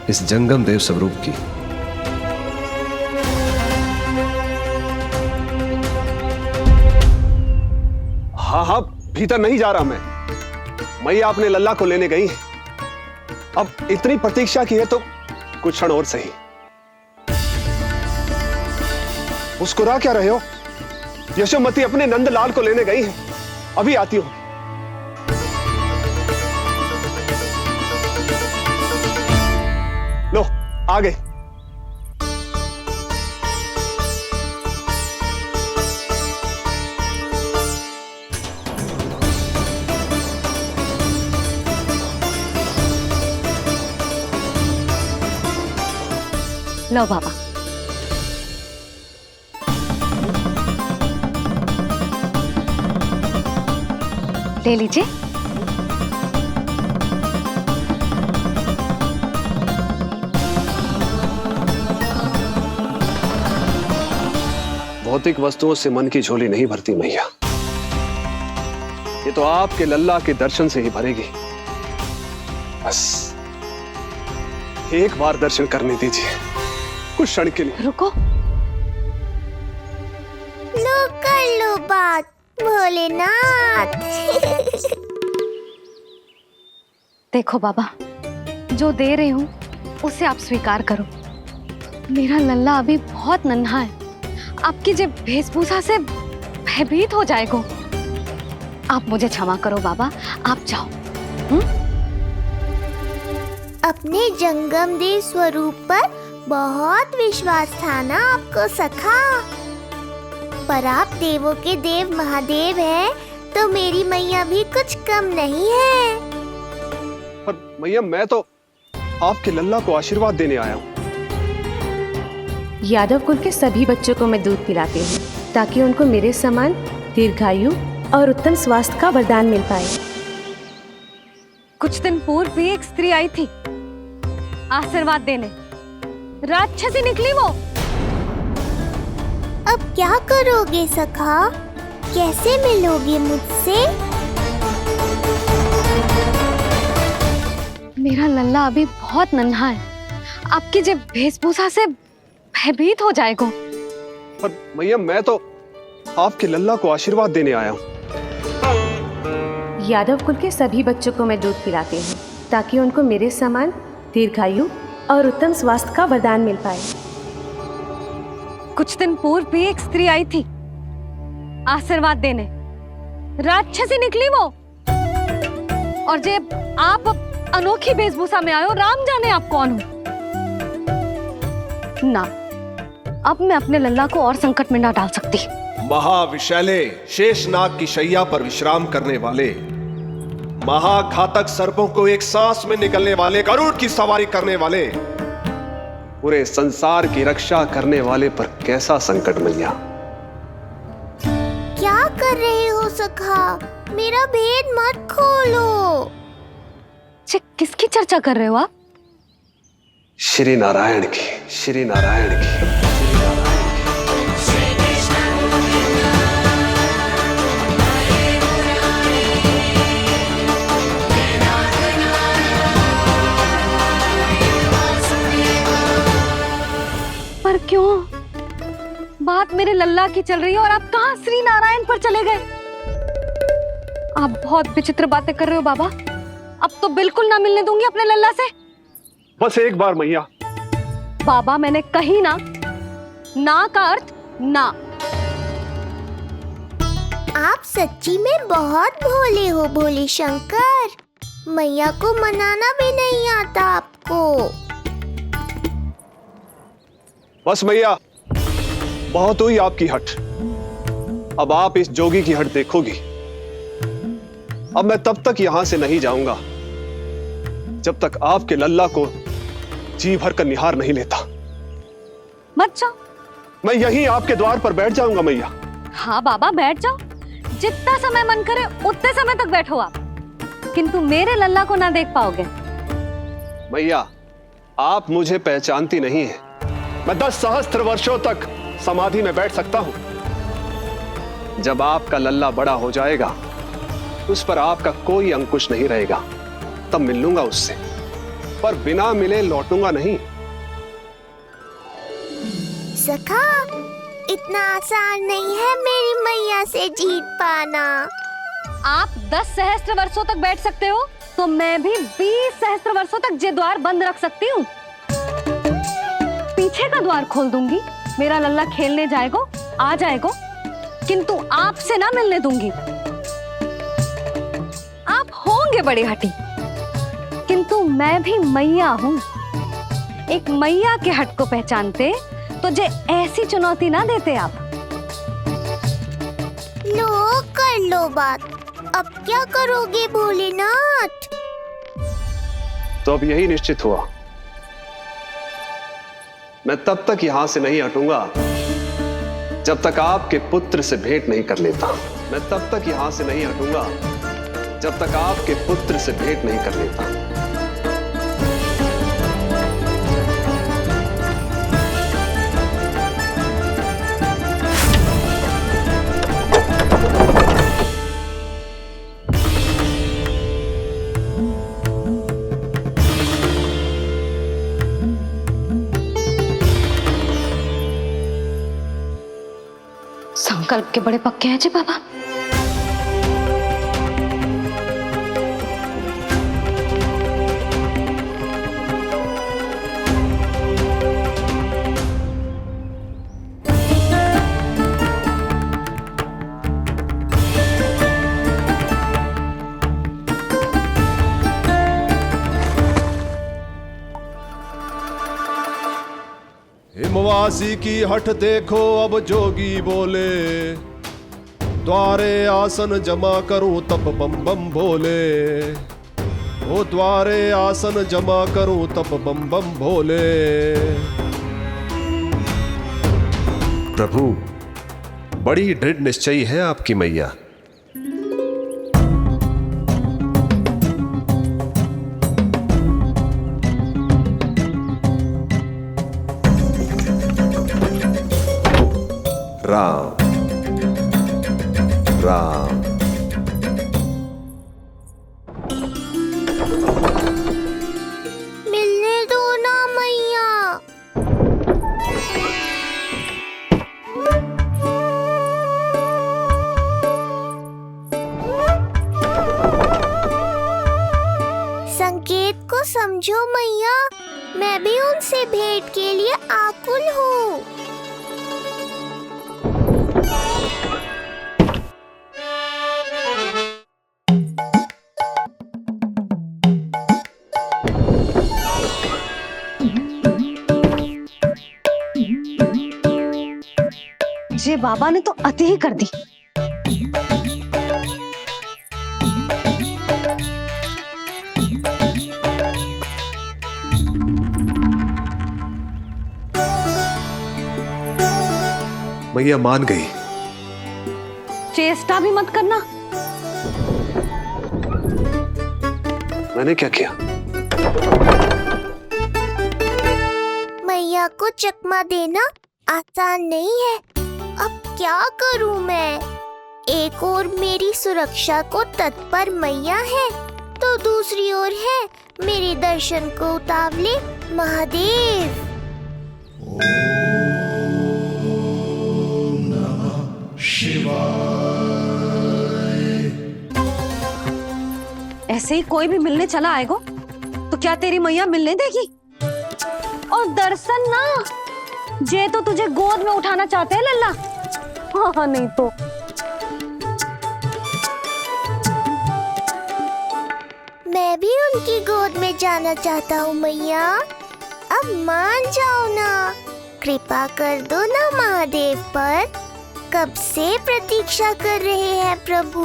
इस जंगम देव स्वरूप की। हाँ हाँ, भीतर नहीं जा रहा मैं। मैया अपने लल्ला को लेने गई है। अब इतनी प्रतीक्षा की है तो कुछ क्षण और सही। मुस्कुरा क्या रहे हो? यशोमती अपने नंदलाल को लेने गई है, अभी आती हूं। लो, आ गए। लो बाबा। ले लीजिए। भौतिक वस्तुओं से मन की झोली नहीं भरती मैया, ये तो आपके लल्ला के दर्शन से ही भरेगी। बस एक बार दर्शन करने दीजिए, कुछ क्षण के लिए। रुको। लो कर लो बात भोलेनाथ। देखो बाबा, जो दे रही हूँ उसे आप स्वीकार करो। मेरा लल्ला अभी बहुत नन्हा है, आपकी जब वेशभूषा से भयभीत हो जाएगा। आप मुझे क्षमा करो बाबा, आप जाओ। अपने जंगम देव स्वरूप पर बहुत विश्वास था ना आपको सखा। पर आप देवों के देव महादेव हैं, तो मेरी मैया भी कुछ कम नहीं है। पर मैया, मैं तो आपके लल्ला को आशीर्वाद देने आया हूँ। यादव कुल के सभी बच्चों को मैं दूध पिलाती हूँ, ताकि उनको मेरे समान दीर्घायु और उत्तम स्वास्थ्य का वरदान मिल पाए। कुछ दिन पूर्व भी एक स्त्री आई थी आशीर्वाद देने, राक्षसी निकली वो। अब क्या करोगे सखा? कैसे मिलोगे मुझसे? मेरा लल्ला अभी बहुत नन्हा है, आपकी जब वेशभूषा से भयभीत हो जाएगा। पर मैया, मैं तो आपके लल्ला को आशीर्वाद देने आया हूँ। यादव कुल के सभी बच्चों को मैं दूध पिलाती हूँ, ताकि उनको मेरे समान दीर्घायु और उत्तम स्वास्थ्य का वरदान मिल पाए। कुछ दिन पूर्व भी एक स्त्री आई थी आशीर्वाद देने, राक्षसी निकली वो। और जब आप अनोखी वेशभूषा में आए हो, राम जाने आप कौन हो ना। अब मैं अपने लल्ला को और संकट में ना डाल सकती। महाविशैले शेषनाग की शैया पर विश्राम करने वाले, महाघातक सर्पों को एक सांस में निकलने वाले, गरुड़ की सवारी करने वाले, पूरे संसार की रक्षा करने वाले पर कैसा संकट मैया। क्या कर रहे हो सखा? मेरा भेद मत खोलो। किसकी चर्चा कर रहे हो आप? श्री नारायण की, श्री नारायण की। पर क्यों? बात मेरे लल्ला की चल रही है और आप कहाँ श्री नारायण पर चले गए? आप बहुत विचित्र बातें कर रहे हो बाबा। अब तो बिल्कुल ना मिलने दूंगी अपने लल्ला से। बस एक बार मैया। बाबा, मैंने कही ना, ना का अर्थ ना। आप सच्ची में बहुत भोले हो भोले शंकर। मैया को मनाना भी नहीं आता आपको। बस मैया, बहुत हुई आपकी हट। अब आप इस जोगी की हट देखोगी। अब मैं तब तक यहां से नहीं जाऊंगा जब तक आपके लल्ला को जी भर कर निहार नहीं लेता। मत जाओ। मैं यहीं आपके द्वार पर बैठ जाऊंगा मैया। हाँ बाबा, बैठ जाओ। जितना समय मन करे उतने समय तक बैठो आप, किंतु मेरे लल्ला को ना देख पाओगे। मैया, आप मुझे पहचानती नहीं है। मैं 10 सहस्त्र वर्षों तक समाधि में बैठ सकता हूं। जब आपका लल्ला बड़ा हो जाएगा, उस पर आपका कोई अंकुश नहीं रहेगा, तब मिल लूंगा उससे, पर बिना मिले लौटूंगा नहीं। सखा, इतना आसान नहीं है मेरी मैया से जीत पाना। आप 10 सहस्त्र वर्षों तक बैठ सकते हो, तो मैं भी 20 सहस्त्र वर्षों तक ये द्वार बंद रख सकती हूँ। पीछे का द्वार खोल दूंगी, मेरा लल्ला खेलने जाएगा, आ जाएगा, किंतु आपसे ना मिलने दूंगी। आप होंगे बड़ी हठी, किंतु मैं भी मैया हूँ। एक मैया के हट को पहचानते तो जे ऐसी चुनौती ना देते आप। लो कर लो बात। अब क्या करोगे भोलेनाथ? तो अब यही निश्चित हुआ मैं तब तक यहां से नहीं हटूंगा जब तक आपके पुत्र से भेंट नहीं कर लेता। मैं तब तक यहां से नहीं हटूंगा जब तक आपके पुत्र से भेंट नहीं कर लेता। संकल्प के बड़े पक्के हैं जी बाबा। हिमवासी की हठ देखो अब जोगी बोले, द्वारे आसन जमा करूं तब बम बम बोले। ओ द्वारे आसन जमा करूं तब बम बम भोले। प्रभु बड़ी दृढ़ निश्चयी है आपकी मैया। राम राम। मिलने दो ना मैया। संकेत को समझो मैया, मैं भी उनसे भेंट के लिए आकुल हूँ। ये बाबा ने तो अति ही कर दी। मैया मान गई। चेष्टा भी मत करना। मैंने क्या किया? मैया को चकमा देना आसान नहीं है। अब क्या करूं मैं? एक ओर मेरी सुरक्षा को तत्पर मैया है, तो दूसरी ओर है मेरे दर्शन को उतावले महादेव। ऐसे ही कोई भी मिलने चला आएगा तो क्या तेरी मैया मिलने देगी? और दर्शन ना, जे तो तुझे गोद में उठाना चाहते हैं लल्ला। हाँ नहीं तो मैं भी उनकी गोद में जाना चाहता हूँ मैया। अब मान जाओ ना, कृपा कर दो ना महादेव पर। कब से प्रतीक्षा कर रहे हैं प्रभु।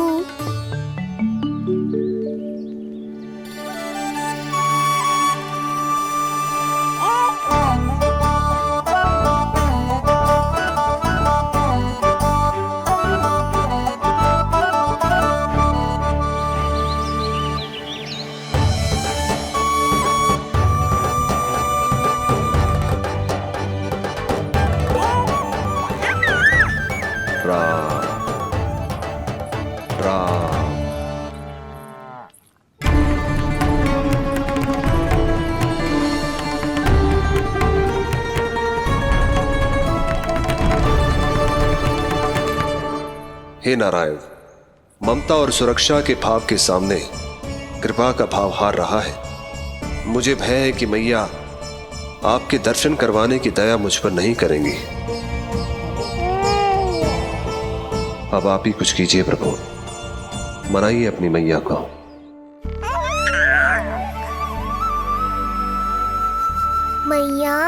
हे नारायण, ममता और सुरक्षा के भाव के सामने कृपा का भाव हार रहा है। मुझे भय है कि मैया आपके दर्शन करवाने की दया मुझ पर नहीं करेंगी। अब आप ही कुछ कीजिए प्रभु, मनाइए अपनी मैया को। मैया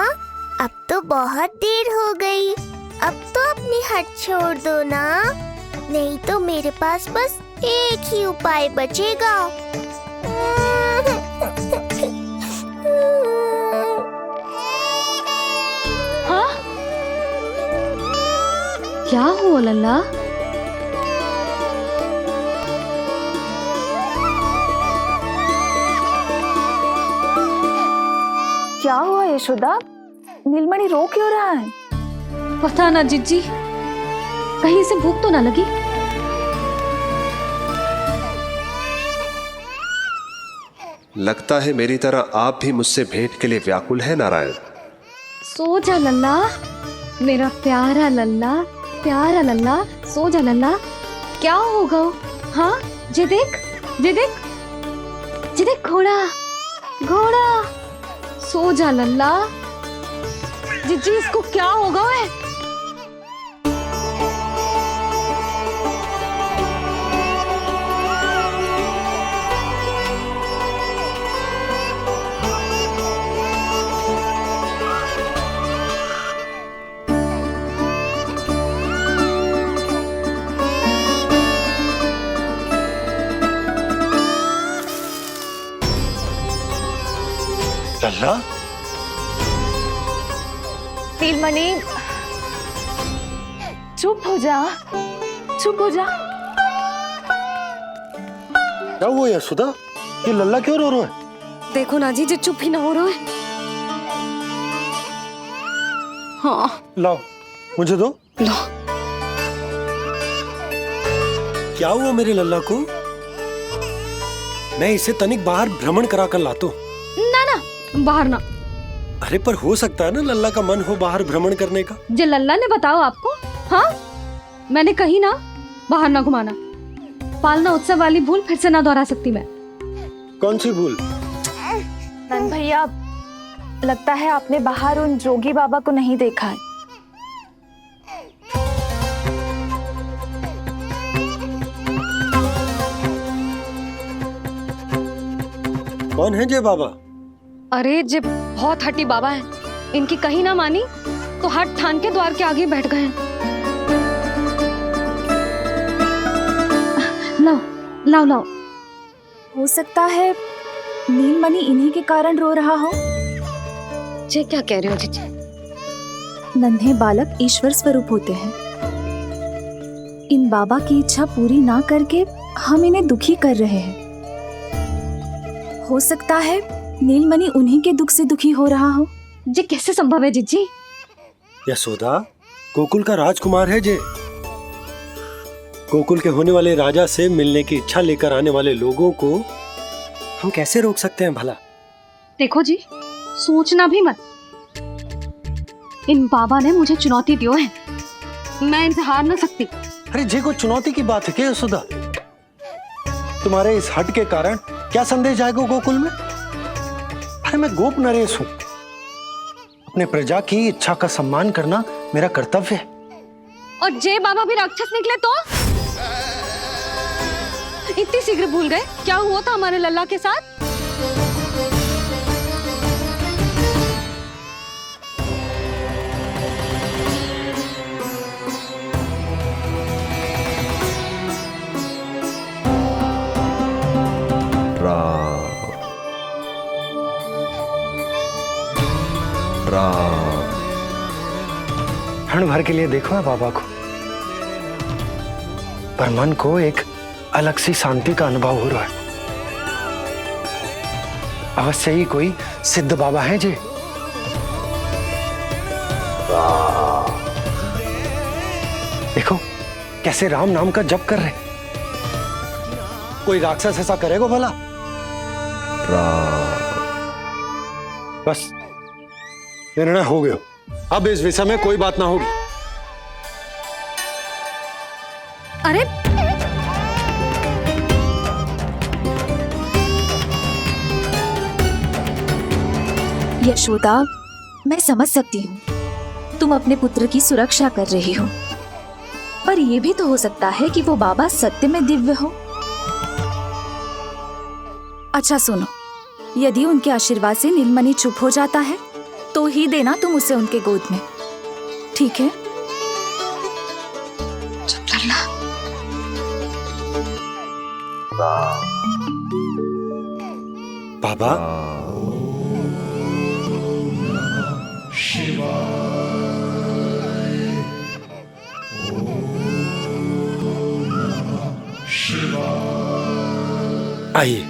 अब तो बहुत देर हो गई, अब तो अपनी हट छोड़ दो ना, नहीं तो मेरे पास बस एक ही उपाय बचेगा। क्या हुआ लल्ला? क्या हुआ यशोदा? नीलमणि रो क्यों रहा है? पता ना जीजी, कहीं से भूख तो ना लगी। लगता है मेरी तरह आप भी मुझसे भेंट के लिए व्याकुल है नारायण। सो जा लल्ला, मेरा प्यारा लल्ला, प्यारा लल्ला, सो जा लल्ला। क्या होगा? हाँ, जे देख, जे देख, जे देख, घोड़ा, घोड़ा। सो जा लल्ला। जीजी, इसको क्या होगा? है लल्ला, नीलमणि, चुप हो जा, चुप हो जा। क्या हुआ यशोदा? ये लल्ला क्यों रो रहा है? देखो ना जी, चुप ही ना हो रहा है। हाँ, लाओ, मुझे दो। लो। क्या हुआ मेरे लल्ला को? मैं इसे तनिक बाहर भ्रमण करा कर लाता हूं। ना ना, बाहर ना। अरे पर हो सकता है ना लल्ला का मन हो बाहर भ्रमण करने का। जे लल्ला ने बताओ आपको? हाँ, मैंने कही ना बाहर ना घुमाना। पालना उत्सव वाली भूल फिर से ना दोहरा सकती मैं। कौन सी भूल? नंद भैया, लगता है आपने बाहर उन जोगी बाबा को नहीं देखा है। कौन है जय बाबा? अरे जे बहुत हट्टी बाबा हैं। इनकी कहीं ना मानी तो हट ठान के द्वार के आगे बैठ गए। लाओ लाओ लाओ। हो सकता है नीलमणि इन्हीं के कारण रो रहा हो। जे क्या कह रहे हो जीजी? नन्हे बालक ईश्वर स्वरूप होते हैं। इन बाबा की इच्छा पूरी ना करके हम इन्हें दुखी कर रहे हैं। हो सकता है नीलमणि उन्हीं के दुख से दुखी हो रहा हो। जे कैसे संभव है जीजी? यशोदा, गोकुल का राजकुमार है जे। गोकुल के होने वाले राजा से मिलने की इच्छा लेकर आने वाले लोगों को हम कैसे रोक सकते हैं भला? देखो जी, सोचना भी मत। इन बाबा ने मुझे चुनौती दियो है, मैं इनसे हार ना सकती। अरे जे कोई चुनौती की बात है क्या यशोदा? तुम्हारे इस हट के कारण क्या संदेश जाएगा गोकुल में? अरे मैं गोप नरेश हूं। अपने प्रजा की इच्छा का सम्मान करना मेरा कर्तव्य है। और जे बाबा भी राक्षस निकले तो? इतनी शीघ्र भूल गए क्या हुआ था हमारे लल्ला के साथ? क्षण भर के लिए देखो है बाबा को, पर मन को एक अलग सी शांति का अनुभव हो रहा है। अवश्य ही कोई सिद्ध बाबा है जी। देखो कैसे राम नाम का जप कर रहे। कोई राक्षस ऐसा करेगा भला? बस निर्णय हो गया, अब इस विषय में कोई बात ना होगी। अरे यशोदा, मैं समझ सकती हूँ तुम अपने पुत्र की सुरक्षा कर रही हो, पर यह भी तो हो सकता है कि वो बाबा सत्य में दिव्य हो। अच्छा सुनो, यदि उनके आशीर्वाद से नीलमणि चुप हो जाता है तो ही देना तुम उसे उनके गोद में, ठीक है? चुप करना। बाबा, शिवाय आइए।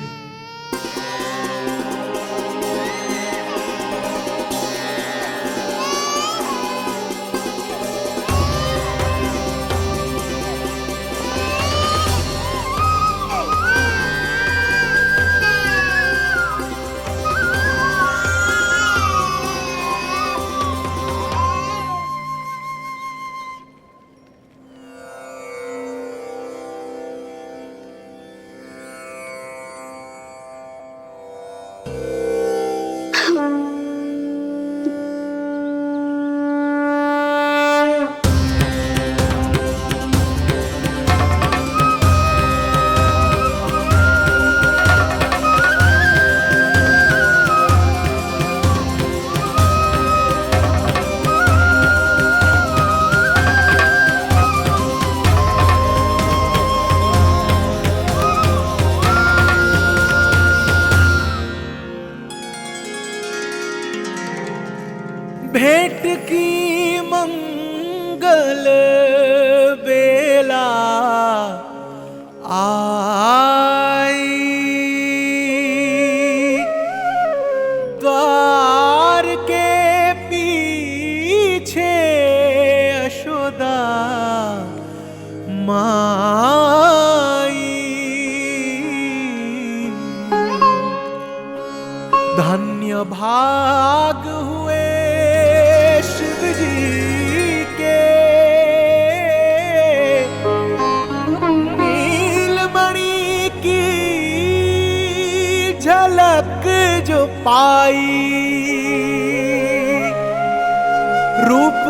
भेंट की मंगल बेला आई, द्वार के पीछे यशोदा माई। धन्य भाग हुए शिव जी के, नीलमणि की झलक जो पाई। रूप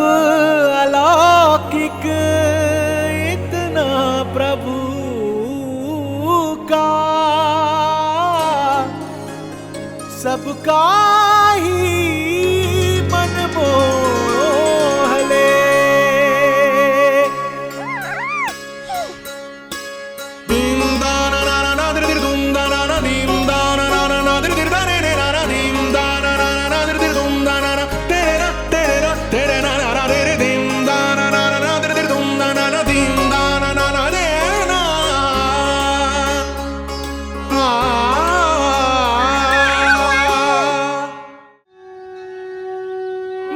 अलौकिक इतना प्रभु का, सबका ही मन मोह ले।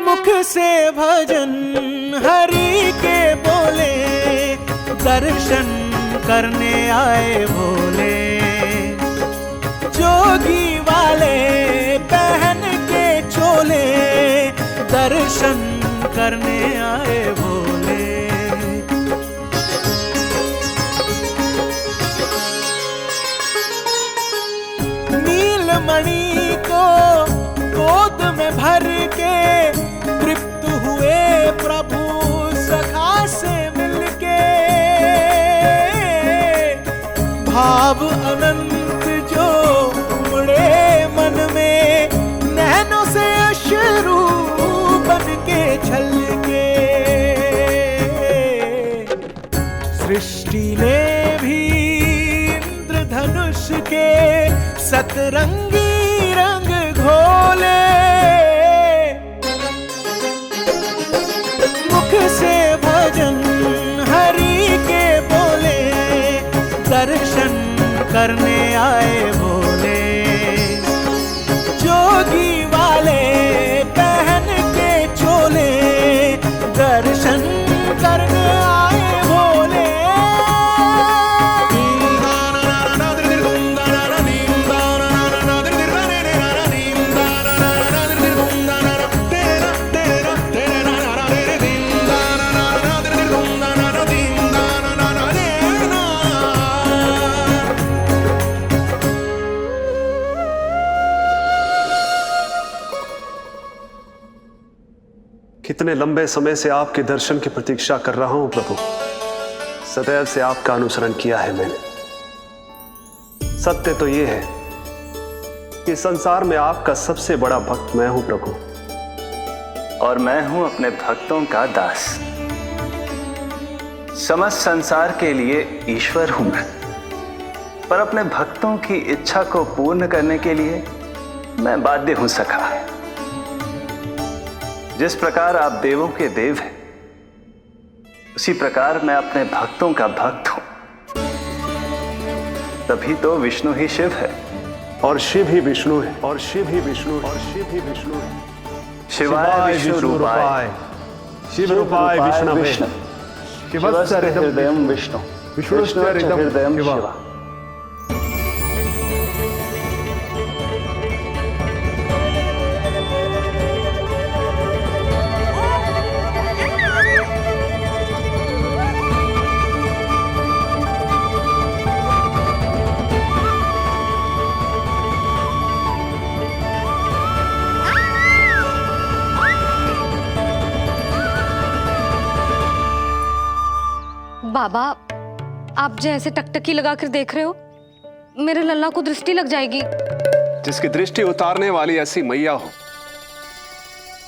मुख से भजन हरि के बोले, दर्शन करने आए भोले। जोगी वाले पहन के चोले, दर्शन करने आए भोले। नीलमणि को गोद में भर के तृप्त हुए प्रभु सखा से मिलके। भाव अनंत जो उमड़े मन में, नैनों से अश्रु बन के छलके। सृष्टि ने भी इंद्रधनुष के सतरंगी रंग घोले। मुख से भजन हरि के बोले, दर्शन करने आए भोले। जोगी वाले पहन के चोले, दर्शन करने आए भोले। कितने लंबे समय से आपके दर्शन की प्रतीक्षा कर रहा हूं प्रभु। सदैव से आपका अनुसरण किया है मैंने। सत्य तो यह है कि संसार में आपका सबसे बड़ा भक्त मैं हूं प्रभु, और मैं हूं अपने भक्तों का दास। समस्त संसार के लिए ईश्वर हूं मैं, पर अपने भक्तों की इच्छा को पूर्ण करने के लिए मैं बाध्य हूं सखा। जिस प्रकार आप देवों के देव हैं, उसी प्रकार मैं अपने भक्तों का भक्त हूं। तभी तो विष्णु ही शिव है, और शिव ही विष्णु है, और शिव ही विष्णु है, और शिव ही विष्णु है। शिवाय विष्णु रूपाय, शिव रूपाय विष्णवे, शिवस्य हृदयं विष्णु, विष्णुश्च हृदयं शिवा। बाबा, आप जो ऐसे टकटकी लगाकर देख रहे हो, मेरे लल्ला को दृष्टि लग जाएगी। जिसकी दृष्टि उतारने वाली ऐसी मैया हो,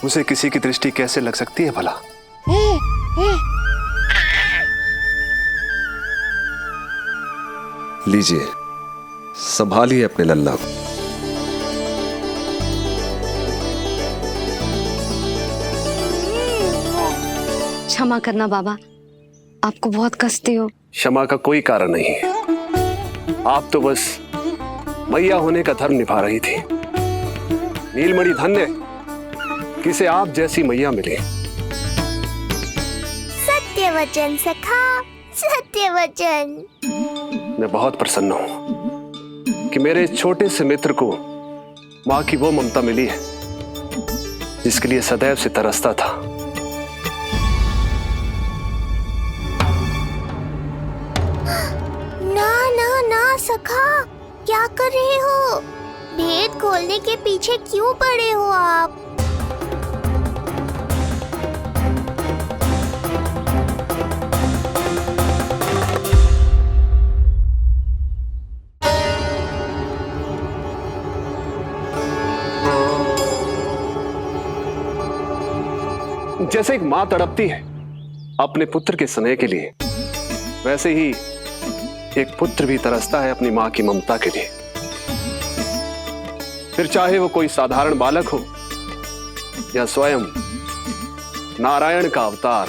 उसे किसी की दृष्टि कैसे लग सकती है भला? लीजिए, संभालिए अपने लल्ला को। क्षमा करना बाबा, आपको बहुत कष्ट हो। क्षमा का कोई कारण नहीं है। आप तो बस मैया होने का धर्म निभा रही थी। नीलमणि धन्य किसे आप जैसी मैया मिले। सत्य वचन सखा, सत्य वचन। मैं बहुत प्रसन्न हूं कि मेरे इस छोटे से मित्र को मां की वो ममता मिली है जिसके लिए सदैव से तरसता था। ना ना ना सखा, क्या कर रहे हो? भेद खोलने के पीछे क्यों पड़े हो आप? जैसे एक मां तड़पती है अपने पुत्र के स्नेह के लिए, वैसे ही एक पुत्र भी तरसता है अपनी मां की ममता के लिए। फिर चाहे वो कोई साधारण बालक हो या स्वयं नारायण का अवतार।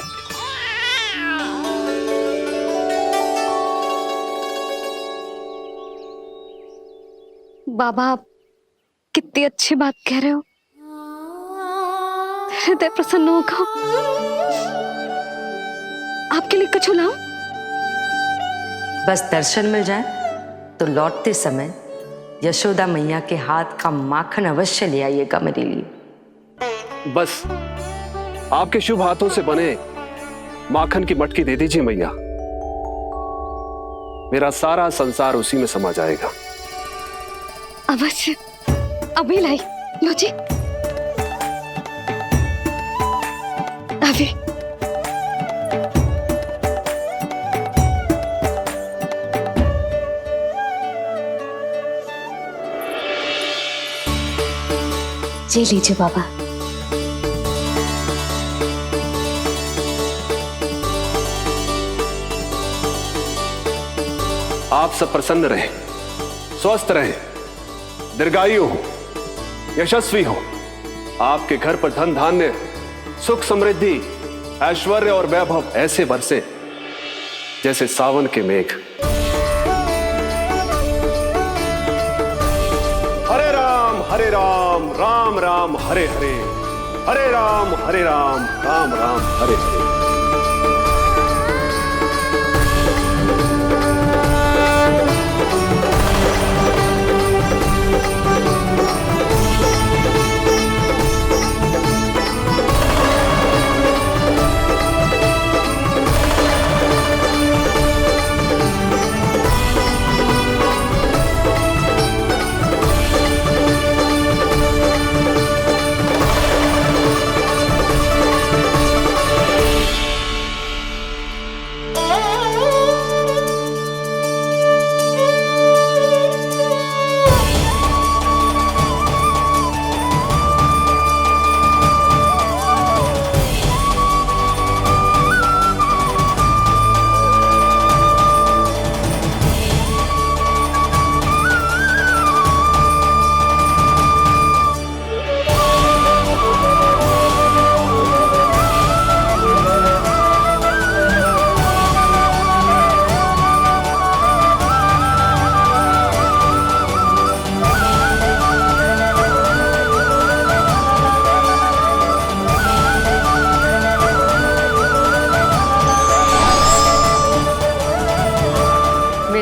बाबा, आप कितनी अच्छी बात कह रहे हो। हृदय प्रसन्न होगा। आपके लिए कछु लाऊं? बस दर्शन मिल जाए तो लौटते समय यशोदा मैया के हाथ का माखन अवश्य ले आइएगा मेरे लिए। बस आपके शुभ हाथों से बने माखन की मटकी दे दीजिए मैया, मेरा सारा संसार उसी में समा जाएगा। अवश्य, अभी लाई। लो जी, अभी। ये लीजिए बाबा। आप सब प्रसन्न रहें, स्वस्थ रहें, दीर्घायु हो, यशस्वी हो। आपके घर पर धन धान्य, सुख समृद्धि, ऐश्वर्य और वैभव ऐसे बरसे जैसे सावन के मेघ। हरे राम, राम राम हरे हरे, हरे राम राम राम हरे हरे।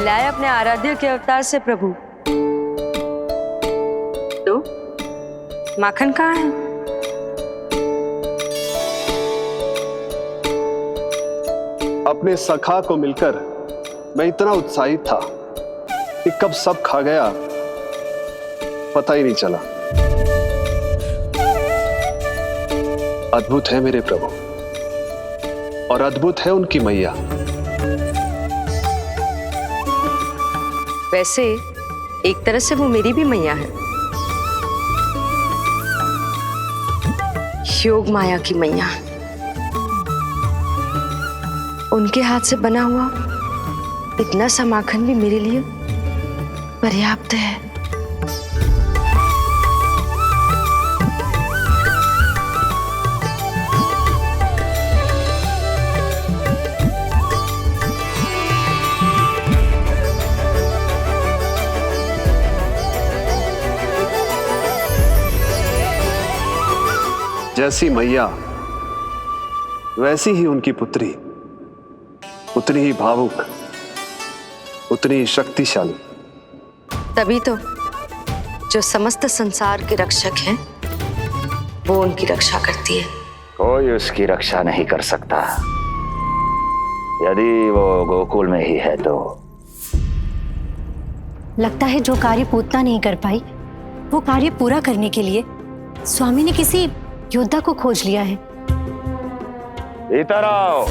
मिलाए अपने आराध्य के अवतार से प्रभु। तो माखन कहाँ है? अपने सखा को मिलकर मैं इतना उत्साहित था कि कब सब खा गया पता ही नहीं चला। अद्भुत है मेरे प्रभु और अद्भुत है उनकी मैया। वैसे एक तरह से वो मेरी भी मैया है, योग माया की मैया। उनके हाथ से बना हुआ इतना सा माखन भी मेरे लिए पर्याप्त है। जैसी मैया वैसी ही उनकी पुत्री, उतनी ही भावुक, उतनी ही शक्तिशाली। तभी तो जो समस्त संसार के रक्षक हैं वो उनकी रक्षा करती है। कोई उसकी रक्षा नहीं कर सकता यदि वो गोकुल में ही है तो। लगता है जो कार्य पूतना नहीं कर पाई वो कार्य पूरा करने के लिए स्वामी ने किसी योद्धा को खोज लिया है। इधर आओ।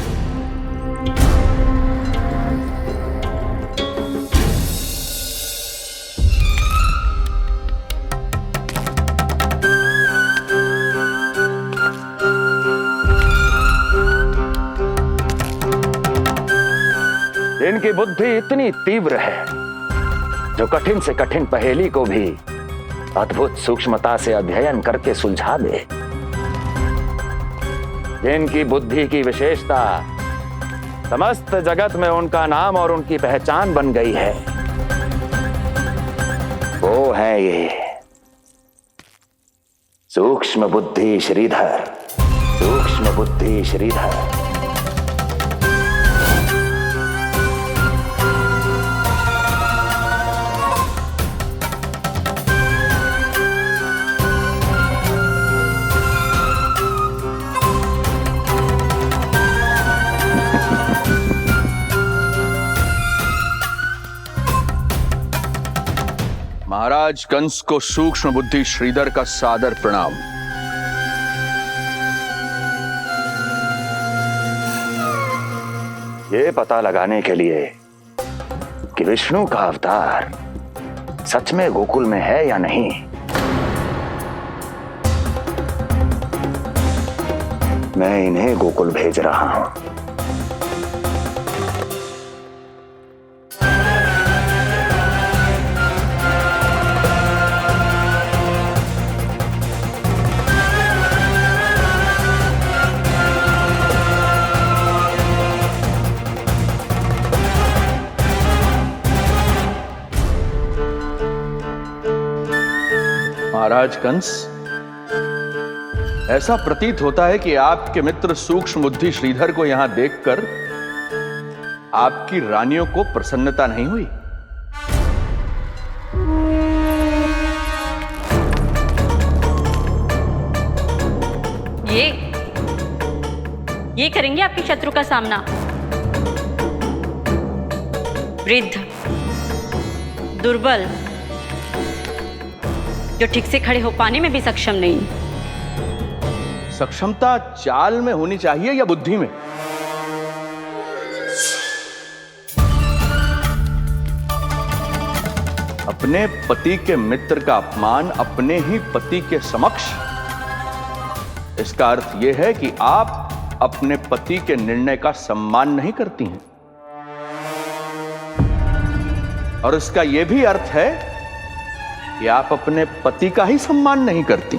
इनकी बुद्धि इतनी तीव्र है जो कठिन से कठिन पहेली को भी अद्भुत सूक्ष्मता से अध्ययन करके सुलझा दे। जिनकी बुद्धि की विशेषता समस्त जगत में उनका नाम और उनकी पहचान बन गई है, वो है ये सूक्ष्म बुद्धि श्रीधर। सूक्ष्म बुद्धि श्रीधर। महाराज कंस को सूक्ष्म बुद्धि श्रीधर का सादर प्रणाम। ये पता लगाने के लिए कि विष्णु का अवतार सच में गोकुल में है या नहीं, मैं इन्हें गोकुल भेज रहा हूं। महाराज कंस, ऐसा प्रतीत होता है कि आपके मित्र सूक्ष्म बुद्धि श्रीधर को यहां देखकर आपकी रानियों को प्रसन्नता नहीं हुई। ये करेंगे आपके शत्रु का सामना। वृद्ध, दुर्बल, जो ठीक से खड़े हो पाने में भी सक्षम नहीं। सक्षमता चाल में होनी चाहिए या बुद्धि में? अपने पति के मित्र का अपमान अपने ही पति के समक्ष, इसका अर्थ यह है कि आप अपने पति के निर्णय का सम्मान नहीं करती हैं। और इसका यह भी अर्थ है कि आप अपने पति का ही सम्मान नहीं करती।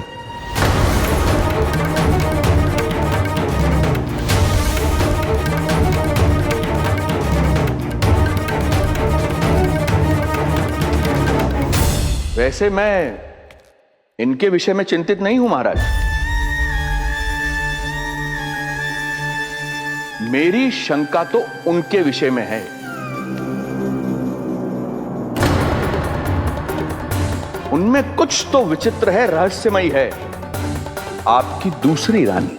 वैसे मैं इनके विषय में चिंतित नहीं हूं महाराज। मेरी शंका तो उनके विषय में है। उनमें कुछ तो विचित्र है, रहस्यमयी है। आपकी दूसरी रानी।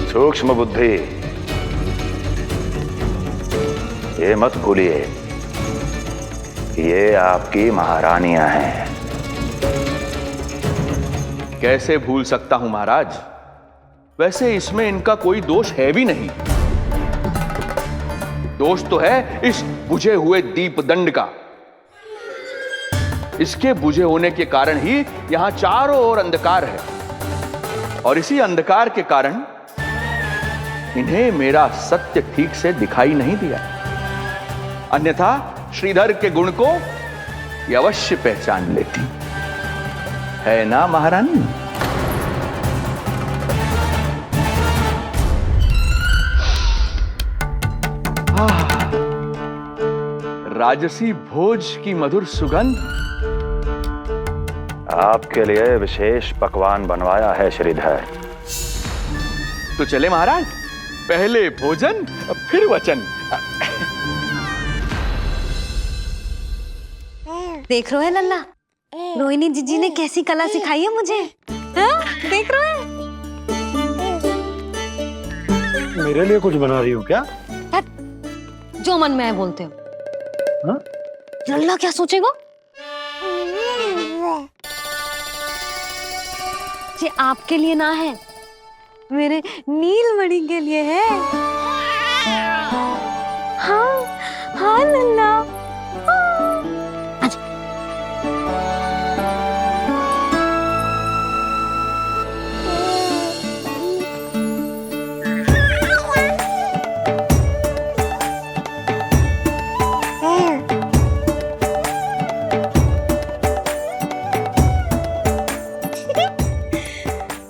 सूक्ष्म बुद्धि, ये मत भूलिए ये आपकी महारानियां हैं। कैसे भूल सकता हूं महाराज? वैसे इसमें इनका कोई दोष है भी नहीं। दोष तो है इस बुझे हुए दीपदंड का। इसके बुझे होने के कारण ही यहां चारों ओर अंधकार है, और इसी अंधकार के कारण इन्हें मेरा सत्य ठीक से दिखाई नहीं दिया। अन्यथा श्रीधर के गुण को ये अवश्य पहचान लेती, है ना महारानी? राजसी भोज की मधुर सुगंध। आपके लिए विशेष पकवान बनवाया है श्रीधर। तो चले महाराज, पहले भोजन फिर वचन। देख रहे हो लल्ला, रोहिणी जीजी ने कैसी कला सिखाई है मुझे। हाँ? देख रहे हो? मेरे लिए कुछ बना रही हो क्या? जो मन में आए बोलते हो। हाँ? लल्ला क्या सोचेगा? ये आपके लिए ना है, मेरे नीलमणि के लिए है। हाँ हाँ लल्ला।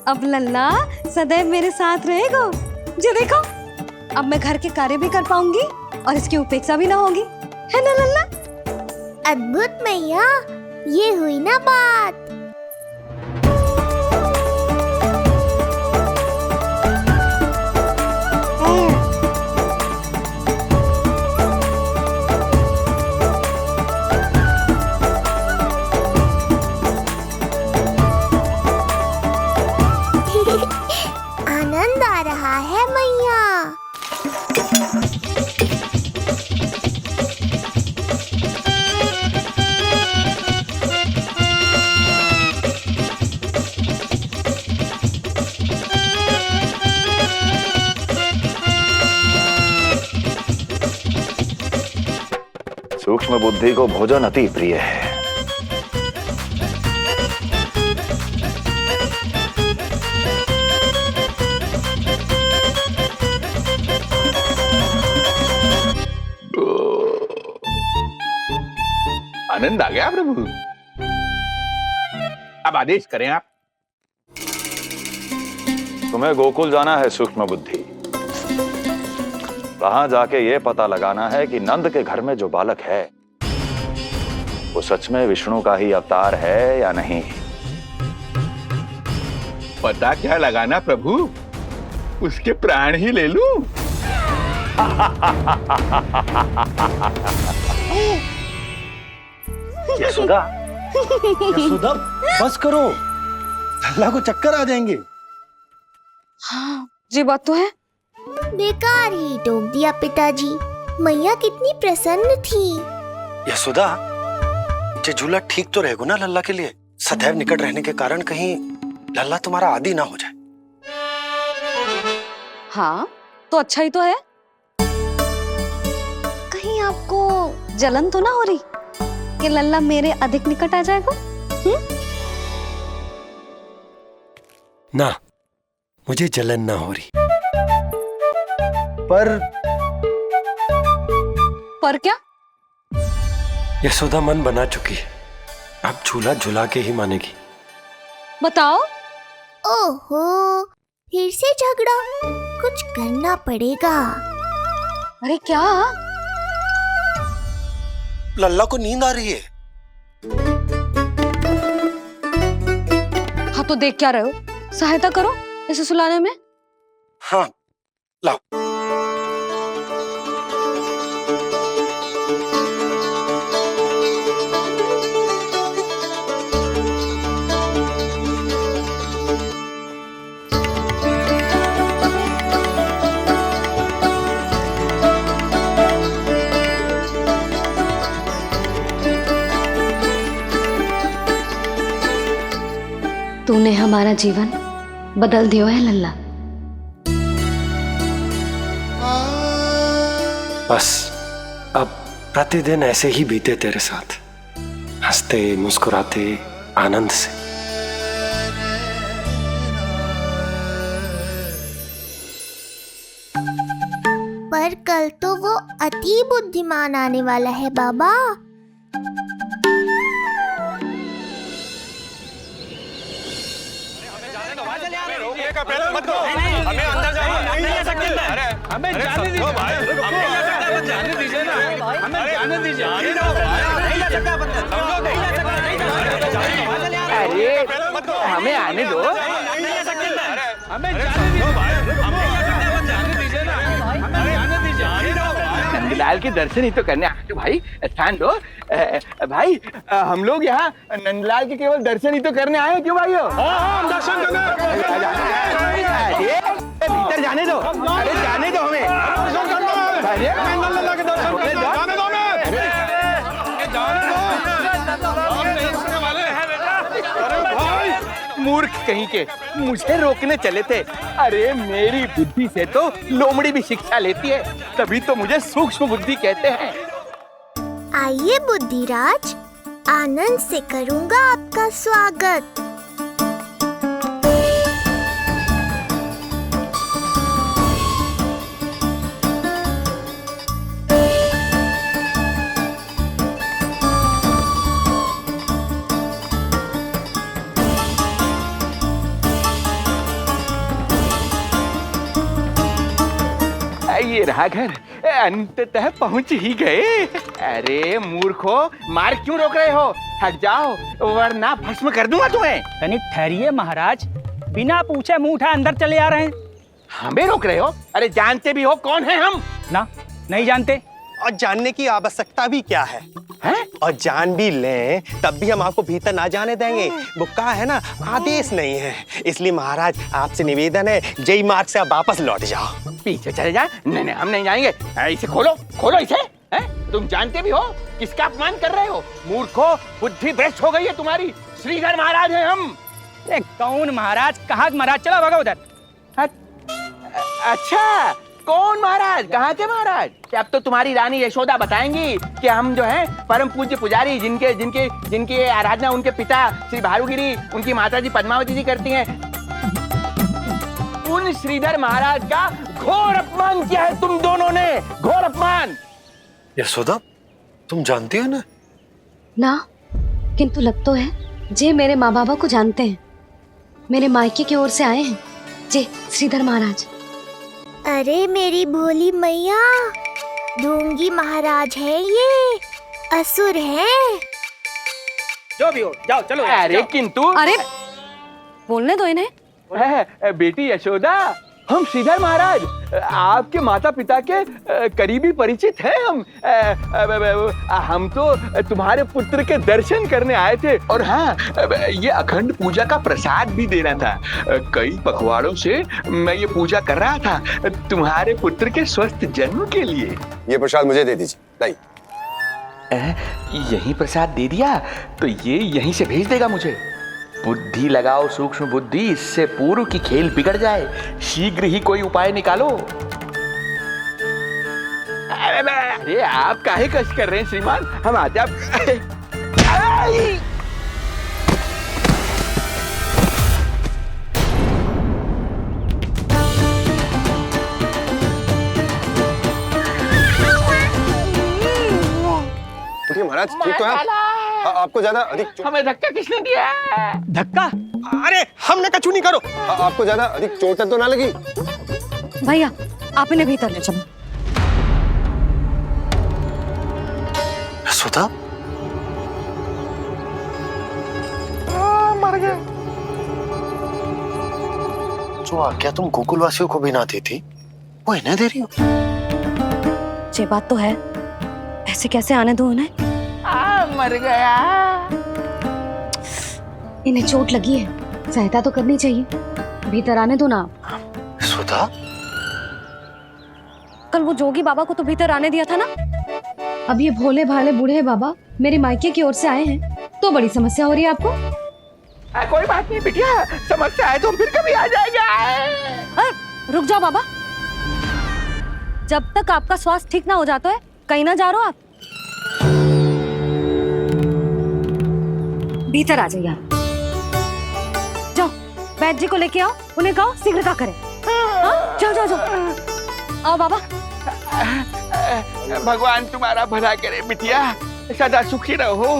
अब लल्ला सदैव मेरे साथ रहेगा। जो देखो, अब मैं घर के कार्य भी कर पाऊंगी और इसकी उपेक्षा भी ना होगी, है ना लल्ला? अद्भुत मैया, ये हुई ना बात। आनंद आ रहा है मैया। सूक्ष्म बुद्धि को भोजन अति प्रिय है। आनंद आ गया प्रभु। अब आदेश करें आप। तुम्हें गोकुल जाना है सूक्ष्म बुद्धि। वहां जाके ये पता लगाना है कि नंद के घर में जो बालक है वो सच में विष्णु का ही अवतार है या नहीं। पता क्या लगाना प्रभु? उसके प्राण ही ले लूं। यशोदा, यशोदा बस करो, लल्ला को चक्कर आ जाएंगे। हाँ, ये बात तो है। बेकार ही टोक दिया पिताजी। मैया कितनी प्रसन्न थी। यशोदा, ये झूला ठीक तो रहेगा ना लल्ला के लिए? सदैव निकट रहने के कारण कहीं लल्ला तुम्हारा आदी ना हो जाए। हाँ, तो अच्छा ही तो है। कहीं आपको जलन तो ना हो रही कि लल्ला मेरे अधिक निकट आ जाएगा? ना, मुझे जलन ना हो रही। पर क्या? यशोदा मन बना चुकी है, अब झूला झूला के ही मानेगी। बताओ। ओहो, फिर से झगड़ा। कुछ करना पड़ेगा। अरे क्या? लल्ला को नींद आ रही है। हाँ तो देख क्या रहे हो? सहायता करो इसे सुलाने में। हाँ लाओ। तूने हमारा जीवन बदल दियो है लल्ला। बस अब प्रतिदिन ऐसे ही बीते तेरे साथ, हंसते मुस्कुराते आनंद से। पर कल तो वो अति बुद्धिमान आने वाला है बाबा। हमें अंदर जाने नहीं सकते। अरे हमें जाने दीजिए भाई, हमें जाने दीजिए ना, हमें जाने दीजिए। नहीं जा सकता अपन, समझो नहीं जा सकता, नहीं जा सकता। अरे हमें आने दो। नहीं जा सकते। अरे हमें जाने दीजिए भाई, हमें जाने दीजिए ना, हमें जाने दीजिए। नंदलाल के दर्शन ही तो करने आए थे भाई, स्थान दो। भाई हम लोग यहाँ नंदलाल के केवल दर्शन ही तो करने आए हैं, क्यों भाई? हम दर्शन करने भीतर जाने दो। अरे जाने दो हमें। मूर्ख कहीं के, मुझे रोकने चले थे। अरे मेरी बुद्धि से तो लोमड़ी भी शिक्षा लेती है, तभी तो मुझे सूक्ष्म बुद्धि कहते हैं। आइए बुद्धिराज, आनंद से करूंगा आपका स्वागत। ये रहा घर, अंततः पहुंच ही गए। अरे मूर्खो, मार क्यों रोक रहे हो? हट जाओ वरना भस्म कर दूंगा तुम्हें। तनिक ठहरिए महाराज, बिना पूछे मुंह उठा अंदर चले आ रहे हैं। हमें रोक रहे हो? अरे जानते भी हो कौन है हम? ना, नहीं जानते। और जानने की आवश्यकता भी क्या है? हैं? और जान भी लें तब भी हम आपको भीतर ना जाने देंगे। वो कहा है ना, आदेश नहीं है। इसलिए महाराज आपसे निवेदन है, जय मार्ग से आप वापस लौट जाओ। पीछे चले जाए? नहीं हम नहीं जाएंगे। इसे खोलो, खोलो इसे। तुम जानते भी हो किसका अपमान कर रहे हो? मूर्खो, बुद्धि भ्रष्ट हो गई है तुम्हारी। श्रीधर महाराज हैं हम। कौन महाराज? कहाँ महाराज? चलो भगा उधर। अच्छा, कौन महाराज? कहाँ के महाराज? अब तो तुम्हारी रानी यशोदा बताएंगी कि हम जो हैं परम पूज्य पुजारी, जिनकी आराधना उनके पिता श्री भारुगिरी, उनकी माता जी पद्मावती जी करती हैं, उन श्रीधर महाराज का घोर अपमान किया है तुम दोनों ने। घोर अपमान। यशोदा, तुम जानती हो ना? ना, किंतु लग तो है जे मेरे माँ बाबा को जानते हैं। मेरे मायके की ओर से आए हैं जे श्रीधर महाराज। अरे मेरी भोली मैया, ढोंगी महाराज है ये, असुर है। जो भी हो, जाओ चलो। अरे किंतु, अरे बोलने दो इन्हें। बेटी यशोदा, हम श्रीधर महाराज आपके माता पिता के करीबी परिचित हैं। हम तो तुम्हारे पुत्र के दर्शन करने आए थे। और हाँ, ये अखंड पूजा का प्रसाद भी देना था। कई पखवाड़ों से मैं ये पूजा कर रहा था तुम्हारे पुत्र के स्वस्थ जन्म के लिए। ये प्रसाद मुझे दे दीजिए। नहीं, यही प्रसाद दे दिया तो ये यहीं से भेज देगा मुझे। बुद्धि लगाओ, सूक्ष्म बुद्धि, इससे पूर्व की खेल बिगड़ जाए। शीघ्र ही कोई उपाय निकालो। अरे आप काहे कष्ट कर रहे हैं श्रीमान? हम आते आप। महाराज ठीक तो है? आपको ज्यादा अधिक हमें धक्का किसने दिया? धक्का? अरे हमने कछु नहीं करो। आपको ज्यादा अधिक चोट तो ना लगी? भैया आप इन्हें भीतर ले चलो। यशोदा, मर गए। जो आज्ञा तुम गोकुलवासियों को भी ना दी थी वो इन्हें दे रही हो? ये बात तो है, ऐसे कैसे आने दो उन्हें? मर गया। इन्हें चोट लगी है, सहायता तो करनी चाहिए, भीतर आने दो ना। सुधा, कल वो जोगी बाबा को तो भीतर आने दिया था ना। अब ये भोले भाले बूढ़े बाबा मेरे मायके की ओर से आए हैं तो बड़ी समस्या हो रही है आपको। कोई बात नहीं बिटिया, समस्या है तो फिर कभी आ जाएगा। रुक जाओ बाबा, जब तक आपका स्वास्थ्य ठीक ना हो जाता है कहीं ना जा रहे हो आप। भीतर आ जाइए आप। जाओ वैद्य जी को लेके आओ, उन्हें कहो शीघ्रता करें। जाओ जाओ जाओ, आओ बाबा। भगवान तुम्हारा भला करे बिटिया, सदा सुखी रहो।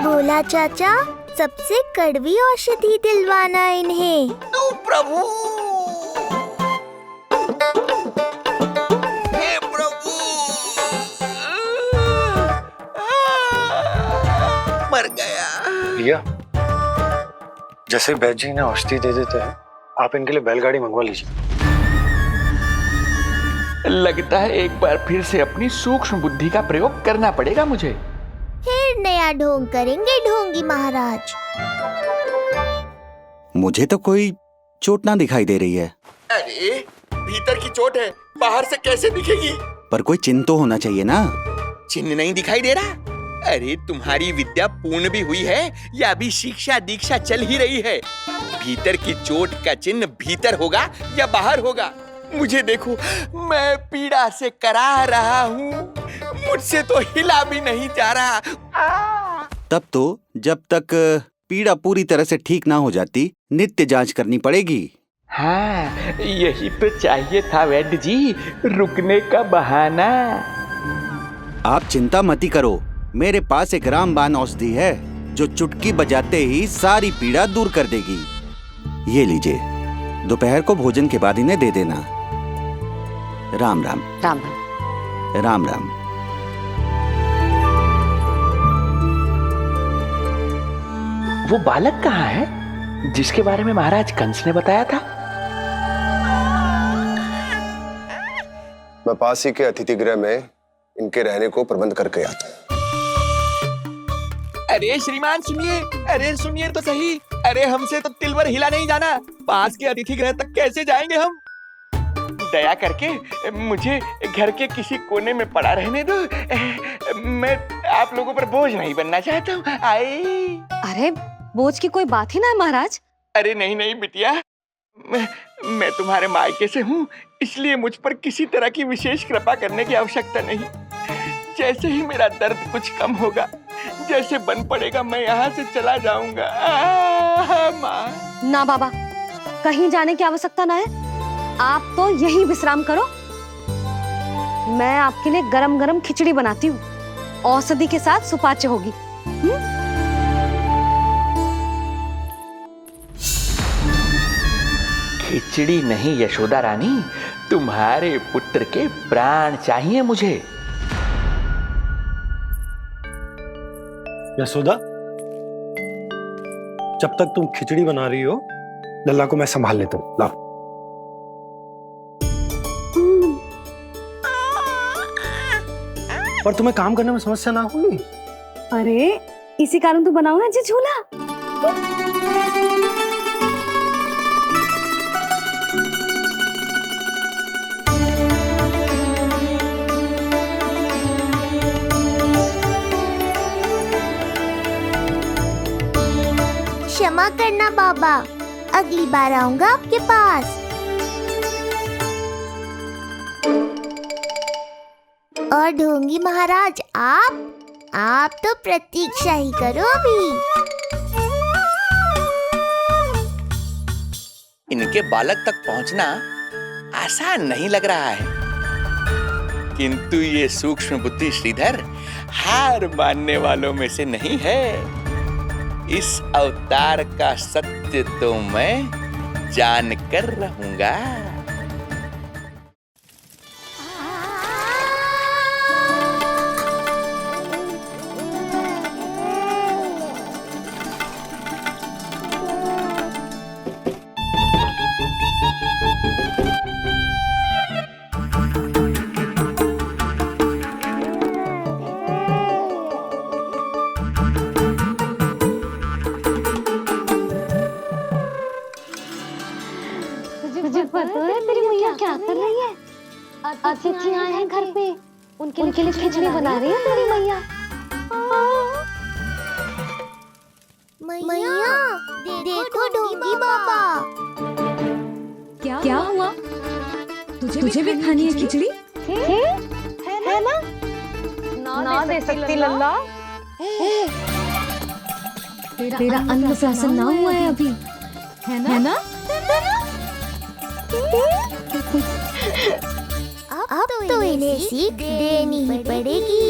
बोला चाचा, सबसे कड़वी औषधि दिलवाना इन्हें। तू प्रभु, हे प्रभु, मर गया। भैया, जैसे वैद्य जी ने औषधि दे देते हैं, आप इनके लिए बैलगाड़ी मंगवा लीजिए। लगता है एक बार फिर से अपनी सूक्ष्म बुद्धि का प्रयोग करना पड़ेगा मुझे। फिर नया ढोंग करेंगे ढोंगी महाराज। मुझे तो कोई चोट ना दिखाई दे रही है। अरे भीतर की चोट है, बाहर से कैसे दिखेगी? पर कोई चिन्ह तो होना चाहिए ना। चिन्ह नहीं दिखाई दे रहा? अरे तुम्हारी विद्या पूर्ण भी हुई है या अभी शिक्षा दीक्षा चल ही रही है? भीतर की चोट का चिन्ह भीतर होगा या बाहर होगा? मुझे देखो, मैं पीड़ा से करा रहा हूँ, मुझसे तो हिला भी नहीं जा रहा। तब तो जब तक पीड़ा पूरी तरह से ठीक ना हो जाती नित्य जांच करनी पड़ेगी। हाँ, यही तो चाहिए था वैद्य जी, रुकने का बहाना। आप चिंता मती करो, मेरे पास एक रामबाण औषधि है जो चुटकी बजाते ही सारी पीड़ा दूर कर देगी। ये लीजिए, दोपहर को भोजन के बाद इन्हें दे देना। राम राम। राम राम। राम राम। वो बालक कहाँ है जिसके बारे में महाराज कंस ने बताया था? मैं पास ही के अतिथि गृह में इनके रहने को प्रबंध करके आता हूँ। अरे श्रीमान सुनिए, अरे सुनिए तो सही। अरे हमसे तो तिलवर हिला नहीं जाना, पास के अतिथि गृह तक कैसे जाएंगे हम? दया करके मुझे घर के किसी कोने में पड़ा रहने दो, मैं आप लोगों पर बोझ नहीं बनना चाहता हूँ। अरे बोझ की कोई बात ही ना है महाराज। अरे नहीं नहीं बिटिया, मैं तुम्हारे मायके से हूँ, इसलिए मुझ पर किसी तरह की विशेष कृपा करने की आवश्यकता नहीं। जैसे ही मेरा दर्द कुछ कम होगा, जैसे बन पड़ेगा, मैं यहाँ से चला जाऊंगा। माँ। ना बाबा, कहीं जाने की आवश्यकता ना है, आप तो यही विश्राम करो। मैं आपके लिए गरम गरम खिचड़ी बनाती हूँ, औषधि के साथ सुपाच्य होगी। खिचड़ी नहीं यशोदा रानी, तुम्हारे पुत्र के प्राण चाहिए मुझे। यशोदा, जब तक तुम खिचड़ी बना रही हो, लल्ला को मैं संभाल लेता हूँ। लाओ। पर तुम्हें काम करने में समस्या ना होगी? अरे इसी कारण तो बनाओ ना जी झूला। क्षमा करना बाबा, अगली बार आऊंगा आपके पास। और ढोंगी महाराज, आप तो प्रतीक्षा ही करो अभी। इनके बालक तक पहुंचना आसान नहीं लग रहा है, किंतु ये सूक्ष्म बुद्धि श्रीधर हार मानने वालों में से नहीं है। इस अवतार का सत्य तो मैं जान कर रहूंगा। अतिथि आए हैं घर पे, उनके लिए खिचड़ी बना रही है तेरी मैया। मैया देखो ढोंगी बाबा। क्या हुआ? तुझे भी खानी है खिचड़ी? है ना? ना दे सकती लल्ला। तेरा अन्नप्राशन ना हुआ है अभी, है ना? अब तो इन्हें सीख देनी ही पड़ेगी।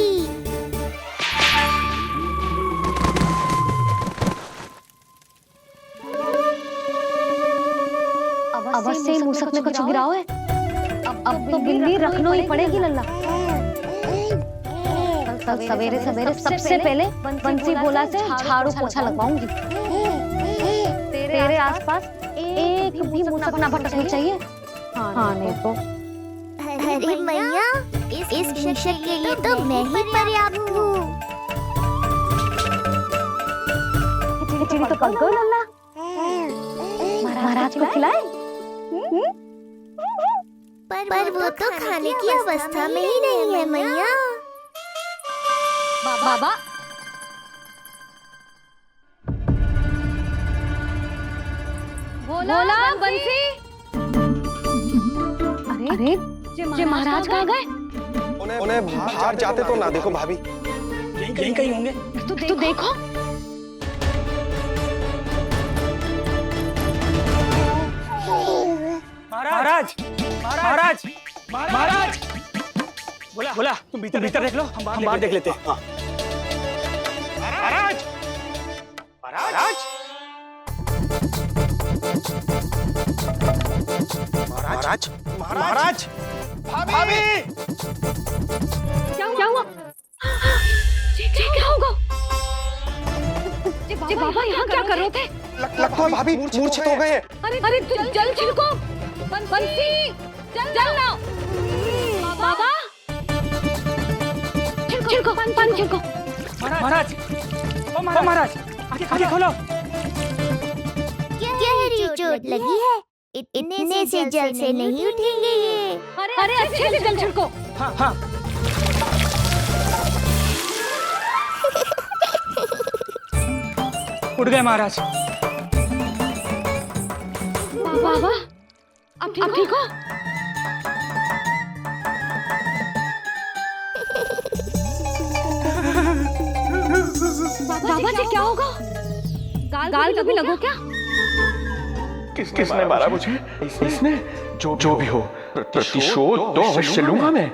अवश्य मूसक में कुछ गिराओ है। अब तो गिल्ली रखना ही पड़ेगी लल्ला। कल सवेरे सवेरे सबसे पहले बंसी बोला से झाड़ू पोछा लगवाऊंगी। तेरे आसपास एक भी मूसक ना भटकनी चाहिए। हाँ नहीं तो। अरे मैया, इस शिक्षक के लिए तो मैं ही पर्याप्त हूँ। खिचड़ी तो पक गई लल्ला। महाराज को खिलाए? पर वो तो खाने की अवस्था में ही नहीं है मैया। बाबा बोला बंसी। अरे जे महाराज कहाँ गए? उन्हें बाहर जाते तो ना देखो भाभी। यहीं कहीं होंगे। तो देखो। महाराज महाराज महाराज, बोला तुम भीतर देख लो, हम बाहर देख लेते हैं। महाराज महाराज महाराज महाराज भाभी। क्या हुआ? क्या होगा? जी बाबा यहाँ क्या कर रहे थे? लगता है भाभी मूर्छित हो गए हैं। अरे जल छिड़को। बंसी जल लाओ। बाबा छिड़को पानी छिड़को। महाराज ओ महाराज, आंखें खोलो। गहरी चोट लगी है, इतने से जल से नहीं उठेंगे ये। अरे अच्छे से जल छिड़को। हाँ। उठ गए महाराज। बाबा अब ठीक हो? बाबा जी क्या होगा? गाल कभी लगो क्या? किसने मारा मुझे? इसने? जो भी हो, प्रतिशोध तो अवश्य लूंगा मैं।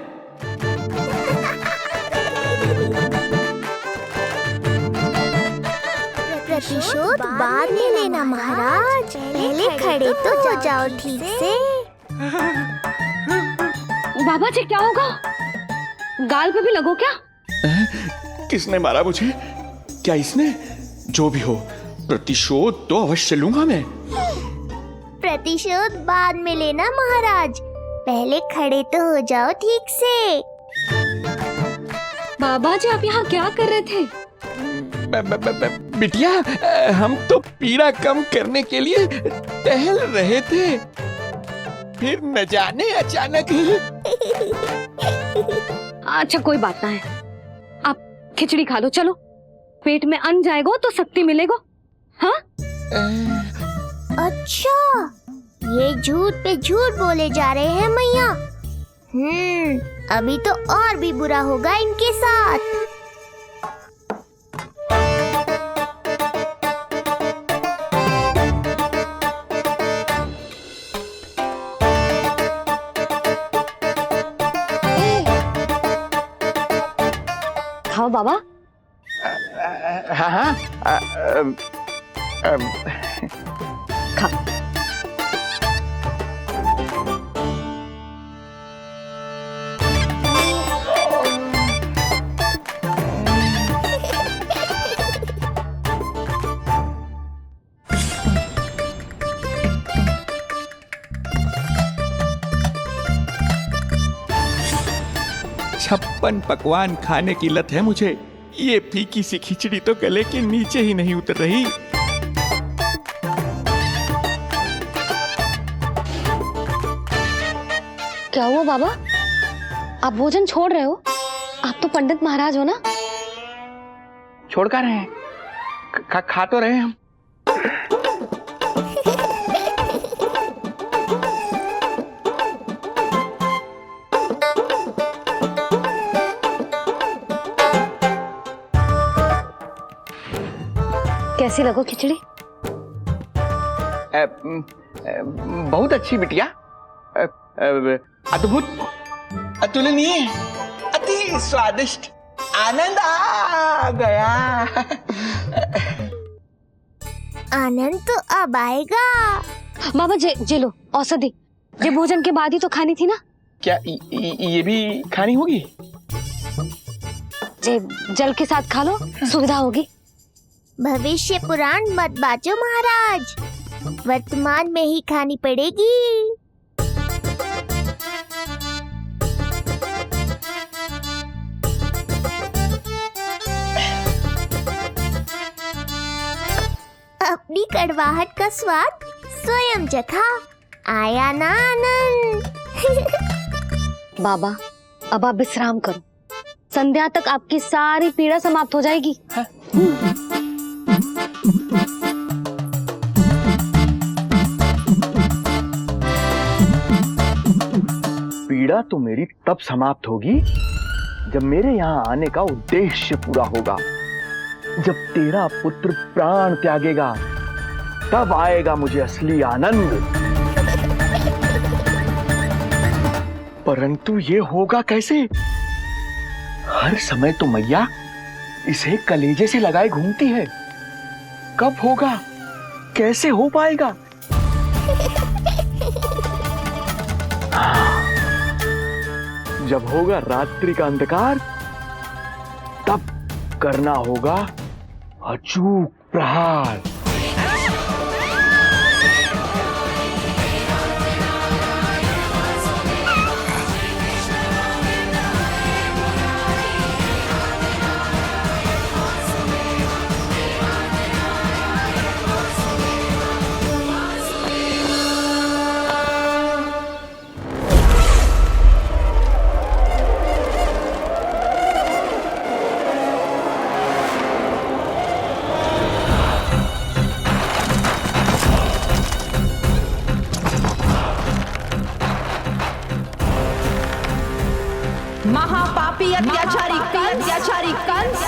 प्रतिशोध बाद में लेना महाराज, पहले खड़े तो हो जाओ ठीक से। बाबा जी क्या होगा? गाल पे भी लगो क्या? किसने मारा मुझे? क्या इसने? जो भी हो, प्रतिशोध तो अवश्य लूंगा मैं। प्रतिशोध बाद में लेना महाराज, पहले खड़े तो हो जाओ ठीक से। बाबा जी आप यहाँ क्या कर रहे थे? बिटिया, हम तो पीड़ा कम करने के लिए टहल रहे थे, फिर न जाने अचानक ही। अच्छा कोई बात ना है, आप खिचड़ी खा लो। चलो, पेट में अन्न जाएगा तो शक्ति मिलेगा। हाँ? अच्छा, ये झूठ पे झूठ बोले जा रहे हैं मैया। अभी तो और भी बुरा होगा इनके साथ। खाओ बाबा। हाँ। खा। छप्पन पकवान खाने की लत है मुझे। ये फीकी सी खिचड़ी तो गले के नीचे ही नहीं उतर रही। क्या हुआ बाबा? आप भोजन छोड़ रहे हो? आप तो पंडित महाराज हो ना? छोड़ कर रहे हैं, खा तो रहे हैं हम। कैसी लगो खिचड़ी? बहुत अच्छी बिटिया, अद्भुत, अतुलनीय, अति स्वादिष्ट, आनंद आ गया। आनंद तो अब आएगा। बाबा जे लो औषधि, ये भोजन के बाद ही तो खानी थी ना? क्या ये भी खानी होगी? जे जल के साथ खा लो, सुविधा होगी। भविष्य पुराण मत बाजो महाराज, वर्तमान में ही खानी पड़ेगी। अपनी कड़वाहट का स्वाद स्वयं चखा, आया ना आनंद। बाबा अब आप विश्राम करो, संध्या तक आपकी सारी पीड़ा समाप्त हो जाएगी। पीड़ा तो मेरी तब समाप्त होगी जब मेरे यहाँ आने का उद्देश्य पूरा होगा। जब तेरा पुत्र प्राण त्यागेगा तब आएगा मुझे असली आनंद। परंतु ये होगा कैसे? हर समय तो मैया इसे कलेजे से लगाए घूमती है। कब होगा, कैसे हो पाएगा? जब होगा रात्रि का अंधकार तब करना होगा अचूक प्रहार। महापापी अत्याचारी कंस,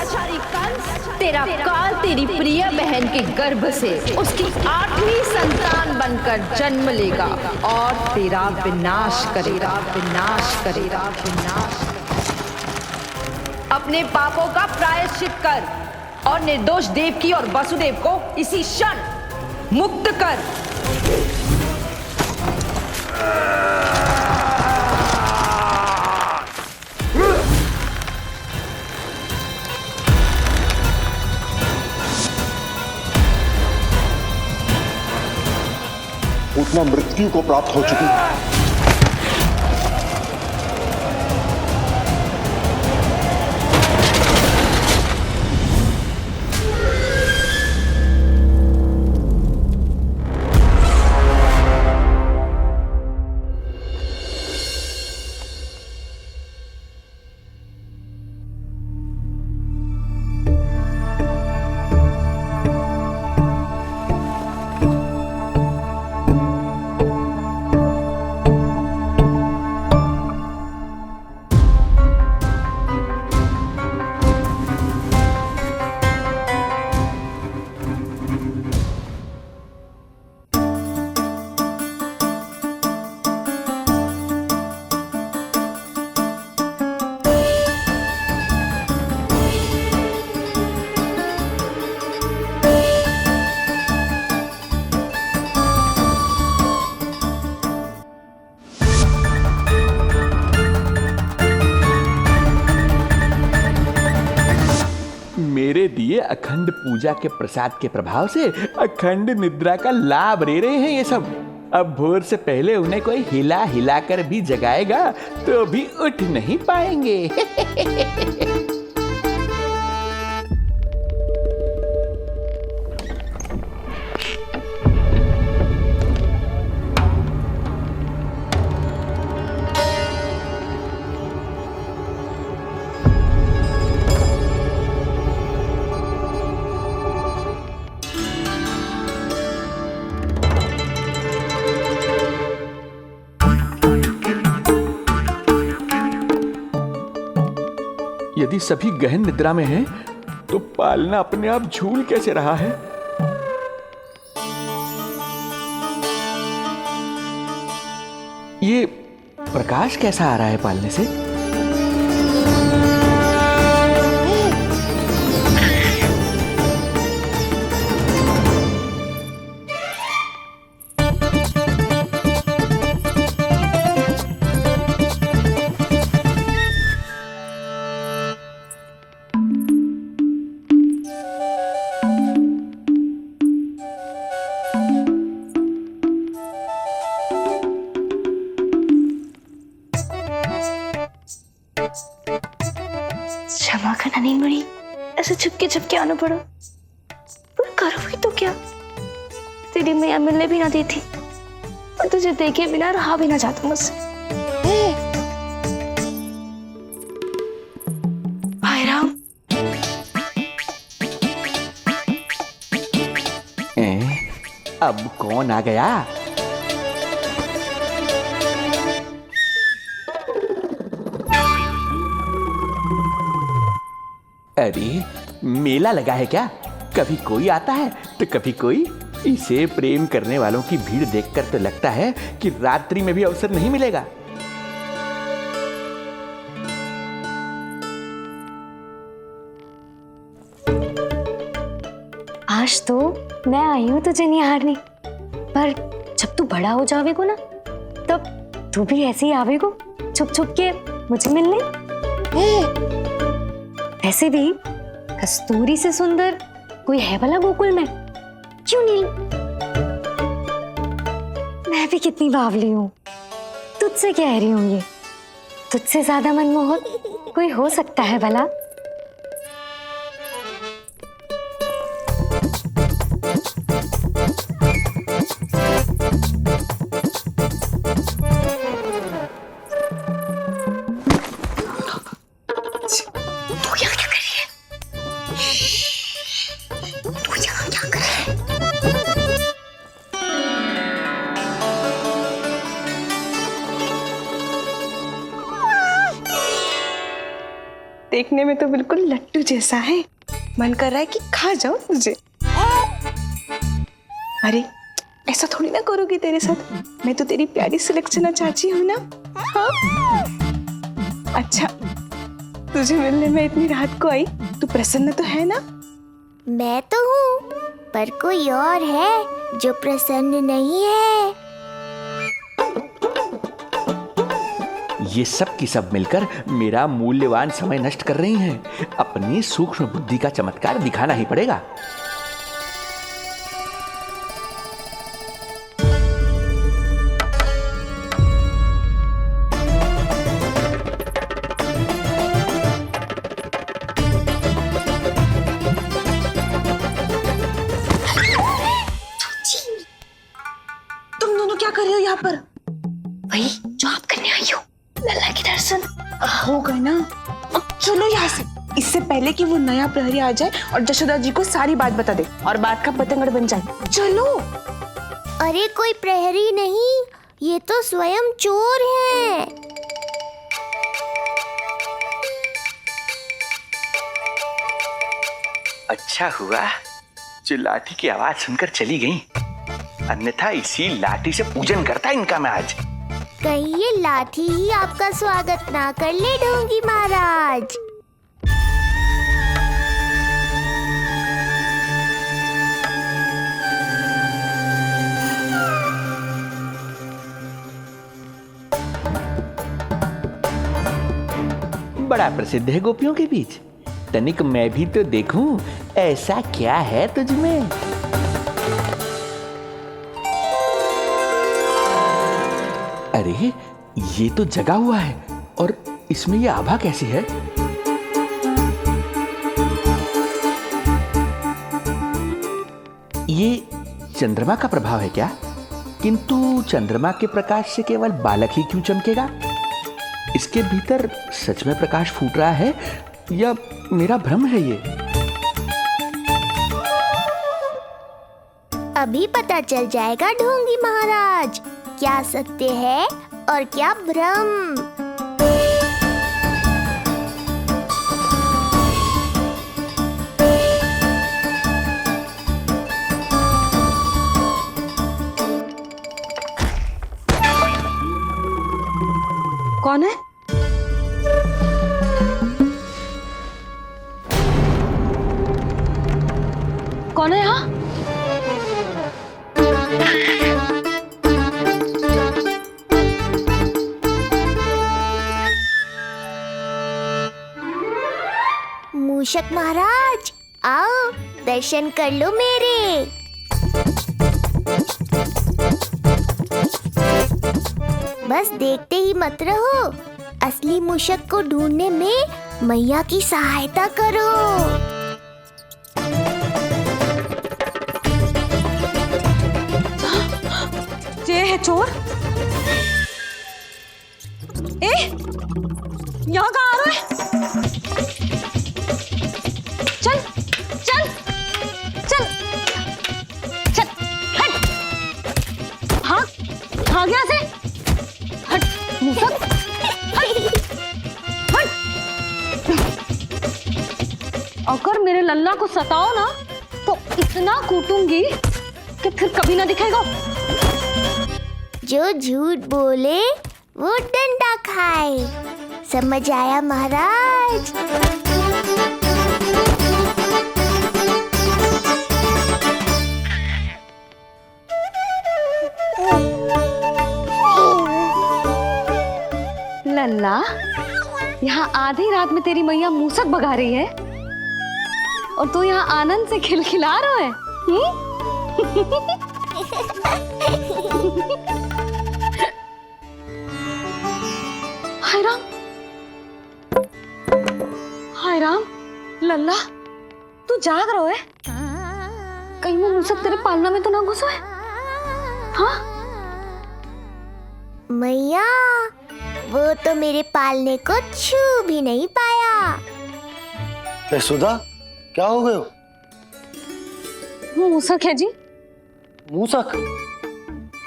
तेरा काल तेरी प्रिय बहन के गर्भ से उसकी 8वीं संतान बनकर जन्म लेगा और तेरा विनाश करेगा। अपने पापों का प्रायश्चित कर और निर्दोष देवकी और वसुदेव को इसी क्षण मुक्त कर। उतना मृत्यु को प्राप्त हो चुकी है। मेरे दिए अखंड पूजा के प्रसाद के प्रभाव से अखंड निद्रा का लाभ ले रहे हैं ये सब। अब भोर से पहले उन्हें कोई हिला हिला कर भी जगाएगा तो भी उठ नहीं पाएंगे। यदि सभी गहन निद्रा में हैं, तो पालना अपने आप झूल कैसे रहा है? ये प्रकाश कैसा आ रहा है पालने से? क्षमा करना नहीं मुड़ी, ऐसे छुपके आना पड़ा। पर करूँगी तो क्या? तेरी मैया मिलने भी ना दी थी और तुझे देखे बिना रहा भी ना जाता मुझसे। भाई राम, अब कौन आ गया? अरे मेला लगा है क्या? कभी कोई आता है तो कभी कोई। इसे प्रेम करने वालों की भीड़ देखकर तो लगता है कि रात्रि में भी अवसर नहीं मिलेगा। आज तो मैं आई हूँ तुझे निहारने, पर जब तू बड़ा हो जावेगो ना, तब तू भी ऐसे ही आवेगो छुप छुप के मुझे मिलने। ऐसे भी कस्तूरी से सुंदर कोई है भला गोकुल में? क्यों नहीं? मैं भी कितनी बावली हूँ, तुझसे कह रही हूँ। ये तुझसे ज्यादा मनमोहक कोई हो सकता है भला? देखने में तो बिल्कुल लट्टू जैसा है, मन कर रहा है कि खा जाऊं तुझे। अरे ऐसा थोड़ी ना करोगी तेरे साथ, मैं तो तेरी प्यारी सुलक्षणा चाची हूँ ना। हाँ? अच्छा, तुझे मिलने में इतनी रात को आई, तू प्रसन्न तो है ना? मैं तो हूँ, पर कोई और है जो प्रसन्न नहीं है। ये सब की सब मिलकर मेरा मूल्यवान समय नष्ट कर रही हैं। अपनी सूक्ष्म बुद्धि का चमत्कार दिखाना ही पड़ेगा। तुम दोनों क्या कर रहे हो यहाँ पर? वही जो आप करने आई हो, लल्ला के दर्शन। हो गए ना, अब चलो यहाँ से, इससे पहले कि वो नया प्रहरी आ जाए और जशोदा जी को सारी बात बता दे और बात का पतंगड़ बन जाए। चलो। अरे कोई प्रहरी नहीं, ये तो स्वयं चोर है। अच्छा हुआ जो लाठी की आवाज सुनकर चली गई, अन्यथा इसी लाठी से पूजन करता इनका मैं आज। कहीं ये लाठी ही आपका स्वागत ना कर ले ढोंगी महाराज। बड़ा प्रसिद्ध है गोपियों के बीच। तनिक मैं भी तो देखूं ऐसा क्या है तुझमें। अरे ये तो जगा हुआ है, और इसमें ये आभा कैसी है? ये चंद्रमा का प्रभाव है क्या? किंतु चंद्रमा के प्रकाश से केवल बालक ही क्यों चमकेगा? इसके भीतर सच में प्रकाश फूट रहा है या मेरा भ्रम है ये? अभी पता चल जाएगा ढोंगी महाराज, क्या सत्य है और क्या भ्रम। मूषक महाराज, आओ दर्शन कर लो मेरे। बस देखते ही मत रहो, असली मूषक को ढूंढने में मैया की सहायता करो। ये है चोर। यहाँ कहाँ आ रहा है? चल चल चल चल, हट। हाँ भाग यहाँ से, हट मूसक, हट हट। अगर मेरे लल्ला को सताओ ना तो इतना कूटूंगी कि फिर कभी ना दिखेगा। जो झूठ बोले वो डंडा खाए, समझ आया महाराज? लल्ला, यहाँ आधी रात में तेरी मैया मूसक भगा रही है और तू यहाँ आनंद से खिलखिला रहा है। हाय राम, हाय राम, लल्ला तू जाग रहा है? कहीं वो मूसक तेरे पालना में तो ना घुसा है? हाँ मैया, वो तो मेरे पालने को छू भी नहीं पाया। सुधा, क्या हो गए हो? वो मूसक है जी। मूसक?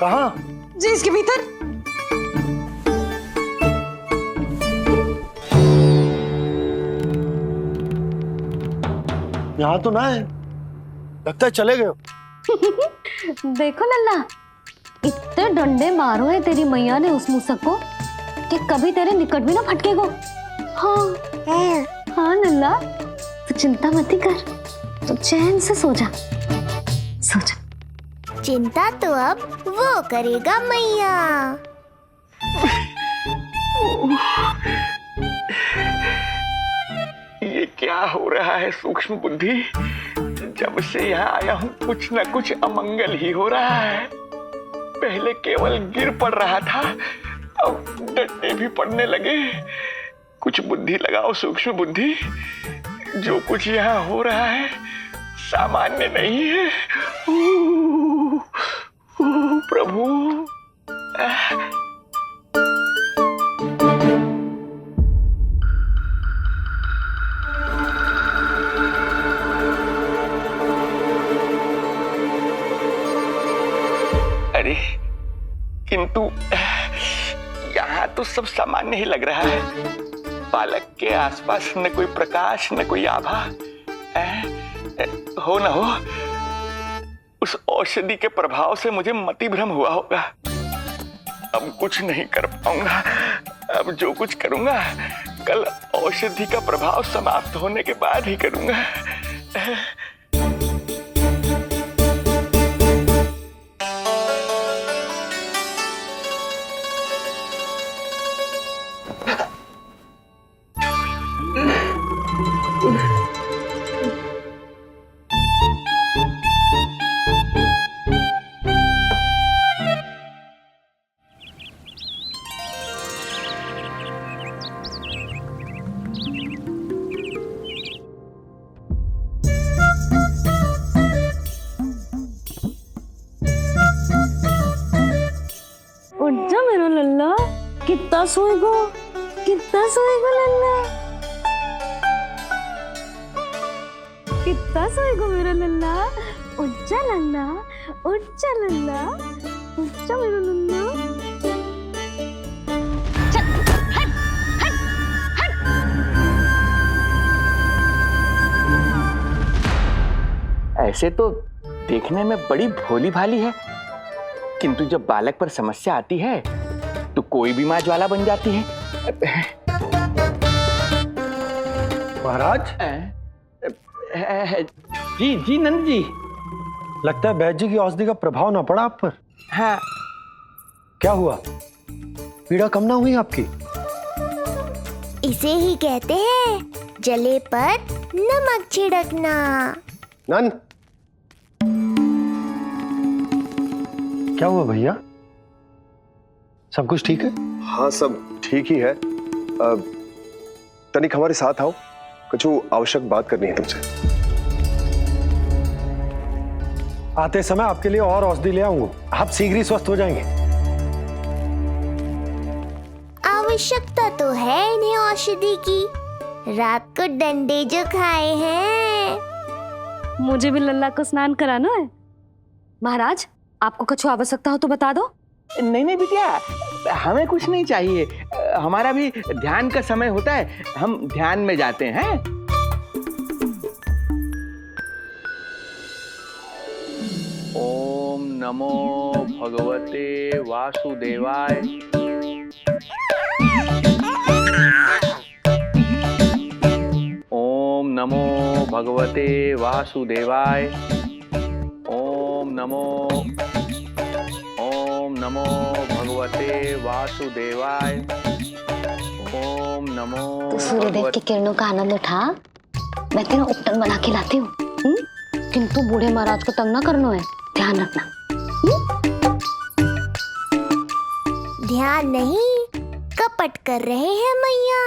कहाँ? जी इसके भीतर। यहाँ तो ना है, लगता है चले गए। देखो लल्ला, इतने डंडे मारो है तेरी मैया ने उस मूसक को कि कभी तेरे निकट भी ना फटकेगा। हाँ हाँ लल्ला, तू चिंता मत ही कर, तो चैन से सो जा, सो जा। चिंता तो अब वो करेगा मैया। ये क्या हो रहा है सूक्ष्म बुद्धि? जब से यहाँ आया हूँ कुछ न कुछ अमंगल ही हो रहा है। पहले केवल गिर पड़ रहा था, अब डंडे भी पड़ने लगे। कुछ बुद्धि लगाओ सूक्ष्म बुद्धि, जो कुछ यहाँ हो रहा है सामान्य नहीं है। प्रभु, अरे किंतु यहाँ तो सब सामान्य ही लग रहा है। बालक के आसपास न कोई प्रकाश न कोई आभा। हो न हो उस औषधि के प्रभाव से मुझे मति भ्रम हुआ होगा। अब कुछ नहीं कर पाऊंगा। अब जो कुछ करूंगा कल औषधि का प्रभाव समाप्त होने के बाद ही करूंगा। उठ जा मेरा लल्ला, कितना सोएगो, कितना सोएगो लल्ला, कितना सोएगो मेरा लल्ला। उठ जा लल्ला, उठ जा लल्ला, उठ जा मेरा लल्ला। चल, हट, हट, हट। ऐसे तो देखने में बड़ी भोली भाली है, किंतु जब बालक पर समस्या आती है तो कोई भी माँ ज्वाला बन जाती है। महाराज? जी जी नंद जी। लगता है वैद्य जी की औषधि का प्रभाव ना पड़ा आप पर। हाँ। क्या हुआ? पीड़ा कम ना हुई आपकी? इसे ही कहते हैं जले पर नमक छिड़कना। नंद, क्या हुआ भैया? सब कुछ ठीक है? हाँ, सब ठीक ही है। तनिक हमारे साथ आओ, कुछ आवश्यक बात करनी है तुमसे। आते समय आपके लिए और औषधि ले आऊंगा, आप शीघ्र ही स्वस्थ हो जाएंगे। आवश्यकता तो है इन्हें औषधि की, रात को डंडे जो खाए हैं। मुझे भी लल्ला को स्नान कराना है। महाराज, आपको कुछ आवश्यकता हो तो बता दो। नहीं नहीं बिटिया, हमें कुछ नहीं चाहिए। हमारा भी ध्यान का समय होता है, हम ध्यान में जाते हैं। ओम नमो भगवते वासुदेवाय। ओम नमो भगवते वासुदेवाय। ओम नमो भगवते वासुदेवाय। ओम नमो। तो सूर्यदेव की किरणों का आनंद उठा, मैं तेरा उपटन बना के लाती हूँ। किंतु बूढ़े महाराज को तंग ना करना है, ध्यान रखना। ध्यान नहीं, कपट कर रहे हैं मैया।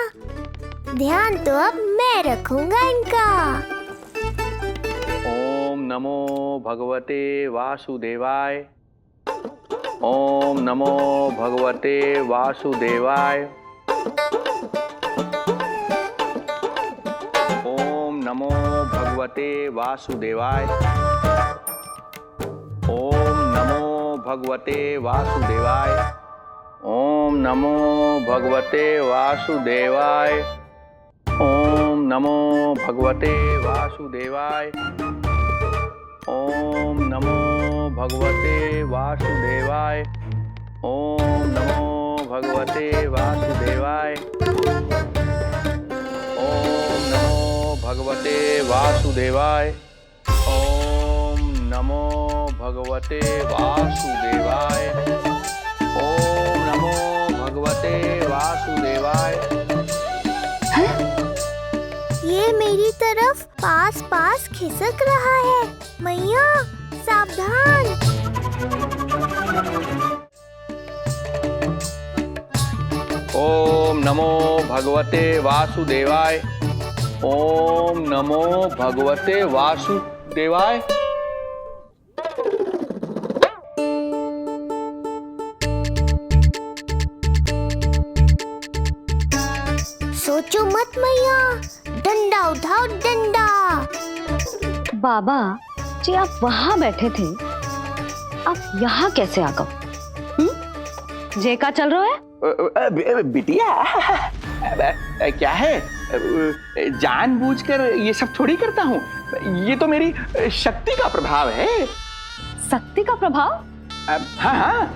ध्यान तो अब मैं रखूंगा इनका। ओम नमो भगवते वासुदेवाय। ओम नमो भगवते वासुदेवाय। ओम नमो भगवते वासुदेवाय। ओम नमो भगवते वासुदेवाय। ओम नमो भगवते वासुदेवाय। ओम नमो भगवते वासुदेवाय। ओम नमो भगवते वासुदेवाय। ओम नमो भगवते वासुदेवाय। ओम नमो भगवते वासुदेवाय। ओम नमो भगवते वासुदेवाय। ओम नमो भगवते वासुदेवाय। ये मेरी तरफ पास पास खिसक रहा है। मैया सावधान। ओम नमो भगवते वासुदेवाय। ओम नमो भगवते वासुदेवाय। सोचो मत मैया, डंडा उठाओ डंडा। बाबा जी, आप वहां बैठे थे, आप यहाँ कैसे आ गए? जे का चल रहा है? बिटिया, क्या है, जानबूझकर ये सब थोड़ी करता हूँ। ये तो मेरी शक्ति का प्रभाव है। शक्ति का प्रभाव? हाँ हाँ,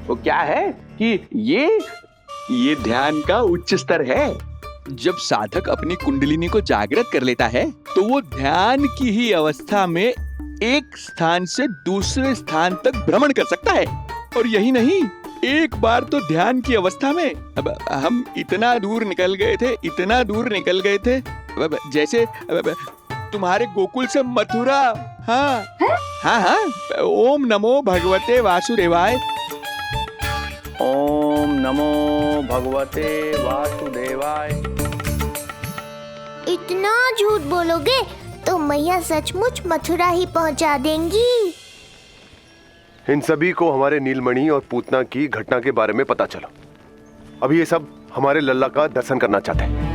वो क्या है कि ये ध्यान का उच्च स्तर है। जब साधक अपनी कुंडलिनी को जागृत कर लेता है तो वो ध्यान की ही अवस्था में एक स्थान से दूसरे स्थान तक भ्रमण कर सकता है। और यही नहीं, एक बार तो ध्यान की अवस्था में अब हम इतना दूर निकल गए थे, जैसे तुम्हारे गोकुल से मथुरा। हाँ हाँ हाँ। ओम नमो भगवते वासुदेवाय। ओम नमो भगवते वासुदेवाय। इतना झूठ बोलोगे तो मैया सचमुच मथुरा ही पहुंचा देंगी। इन सभी को हमारे नीलमणि और पूतना की घटना के बारे में पता चला। अभी ये सब हमारे लल्ला का दर्शन करना चाहते हैं।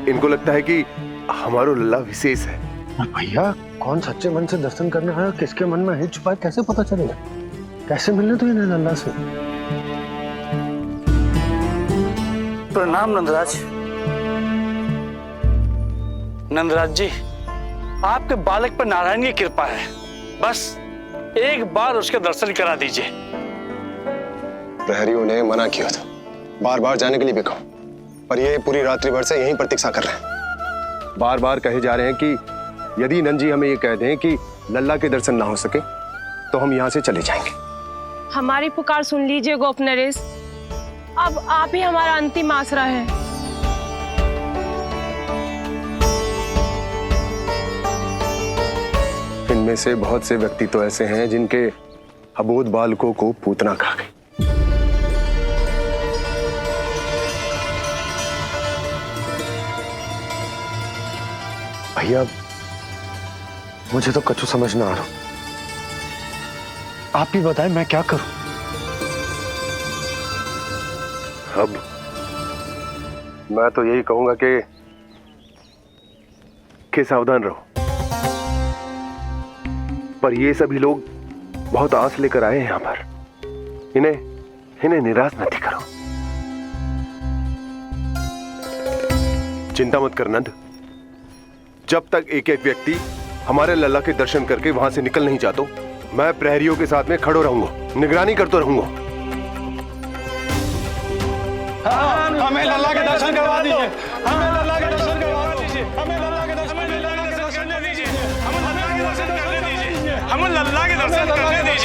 इनको लगता है कि हमारा लल्ला विशेष है। भैया, कौन सच्चे मन से दर्शन करने आया, किसके मन में हित छुपा है, कैसे पता चलेगा? कैसे मिलने तो इन्हें लल्ला से? प्रणाम नंदराज। नंदराज जी, आपके बालक पर नारायण की कृपा है। बस एक बार उसके दर्शन करा दीजिए। प्रहरियों ने मना किया था, बार बार जाने के लिए भी कहा, पर ये पूरी रात्रि भर से यहीं प्रतीक्षा कर रहे हैं। बार बार कहे जा रहे हैं कि यदि नंद हमें ये कह दें कि लल्ला के दर्शन ना हो सके तो हम यहाँ से चले जाएंगे। हमारी पुकार सुन लीजिए गोप नरेश, अब आप ही हमारा अंतिम आसरा है। में से बहुत से व्यक्ति तो ऐसे हैं जिनके अबोध बालकों को पूतना खा गई। भैया मुझे तो कछु समझ ना आ रहा। आप ही बताएं मैं क्या करूं? अब मैं तो यही कहूंगा कि सावधान रहो। पर ये सभी लोग बहुत आस लेकर आए हैं यहां पर। इन्हें निराश मत करो। चिंता मत कर नंद। जब तक एक एक व्यक्ति हमारे लल्ला के दर्शन करके वहां से निकल नहीं जाता, मैं प्रहरियों के साथ में खड़ो रहूंगा, निगरानी करता रहूंगा। हमें लल्ला के दर्शन करवा दीजिए, हमें लल्ला के दर्शन करवा दीजिए, हमें लल्ला के दर्शन करने दीजिए, हमें लल्ला के दर्शन करने दीजिए, हमें लल्ला के दर्शन करने दीजिए।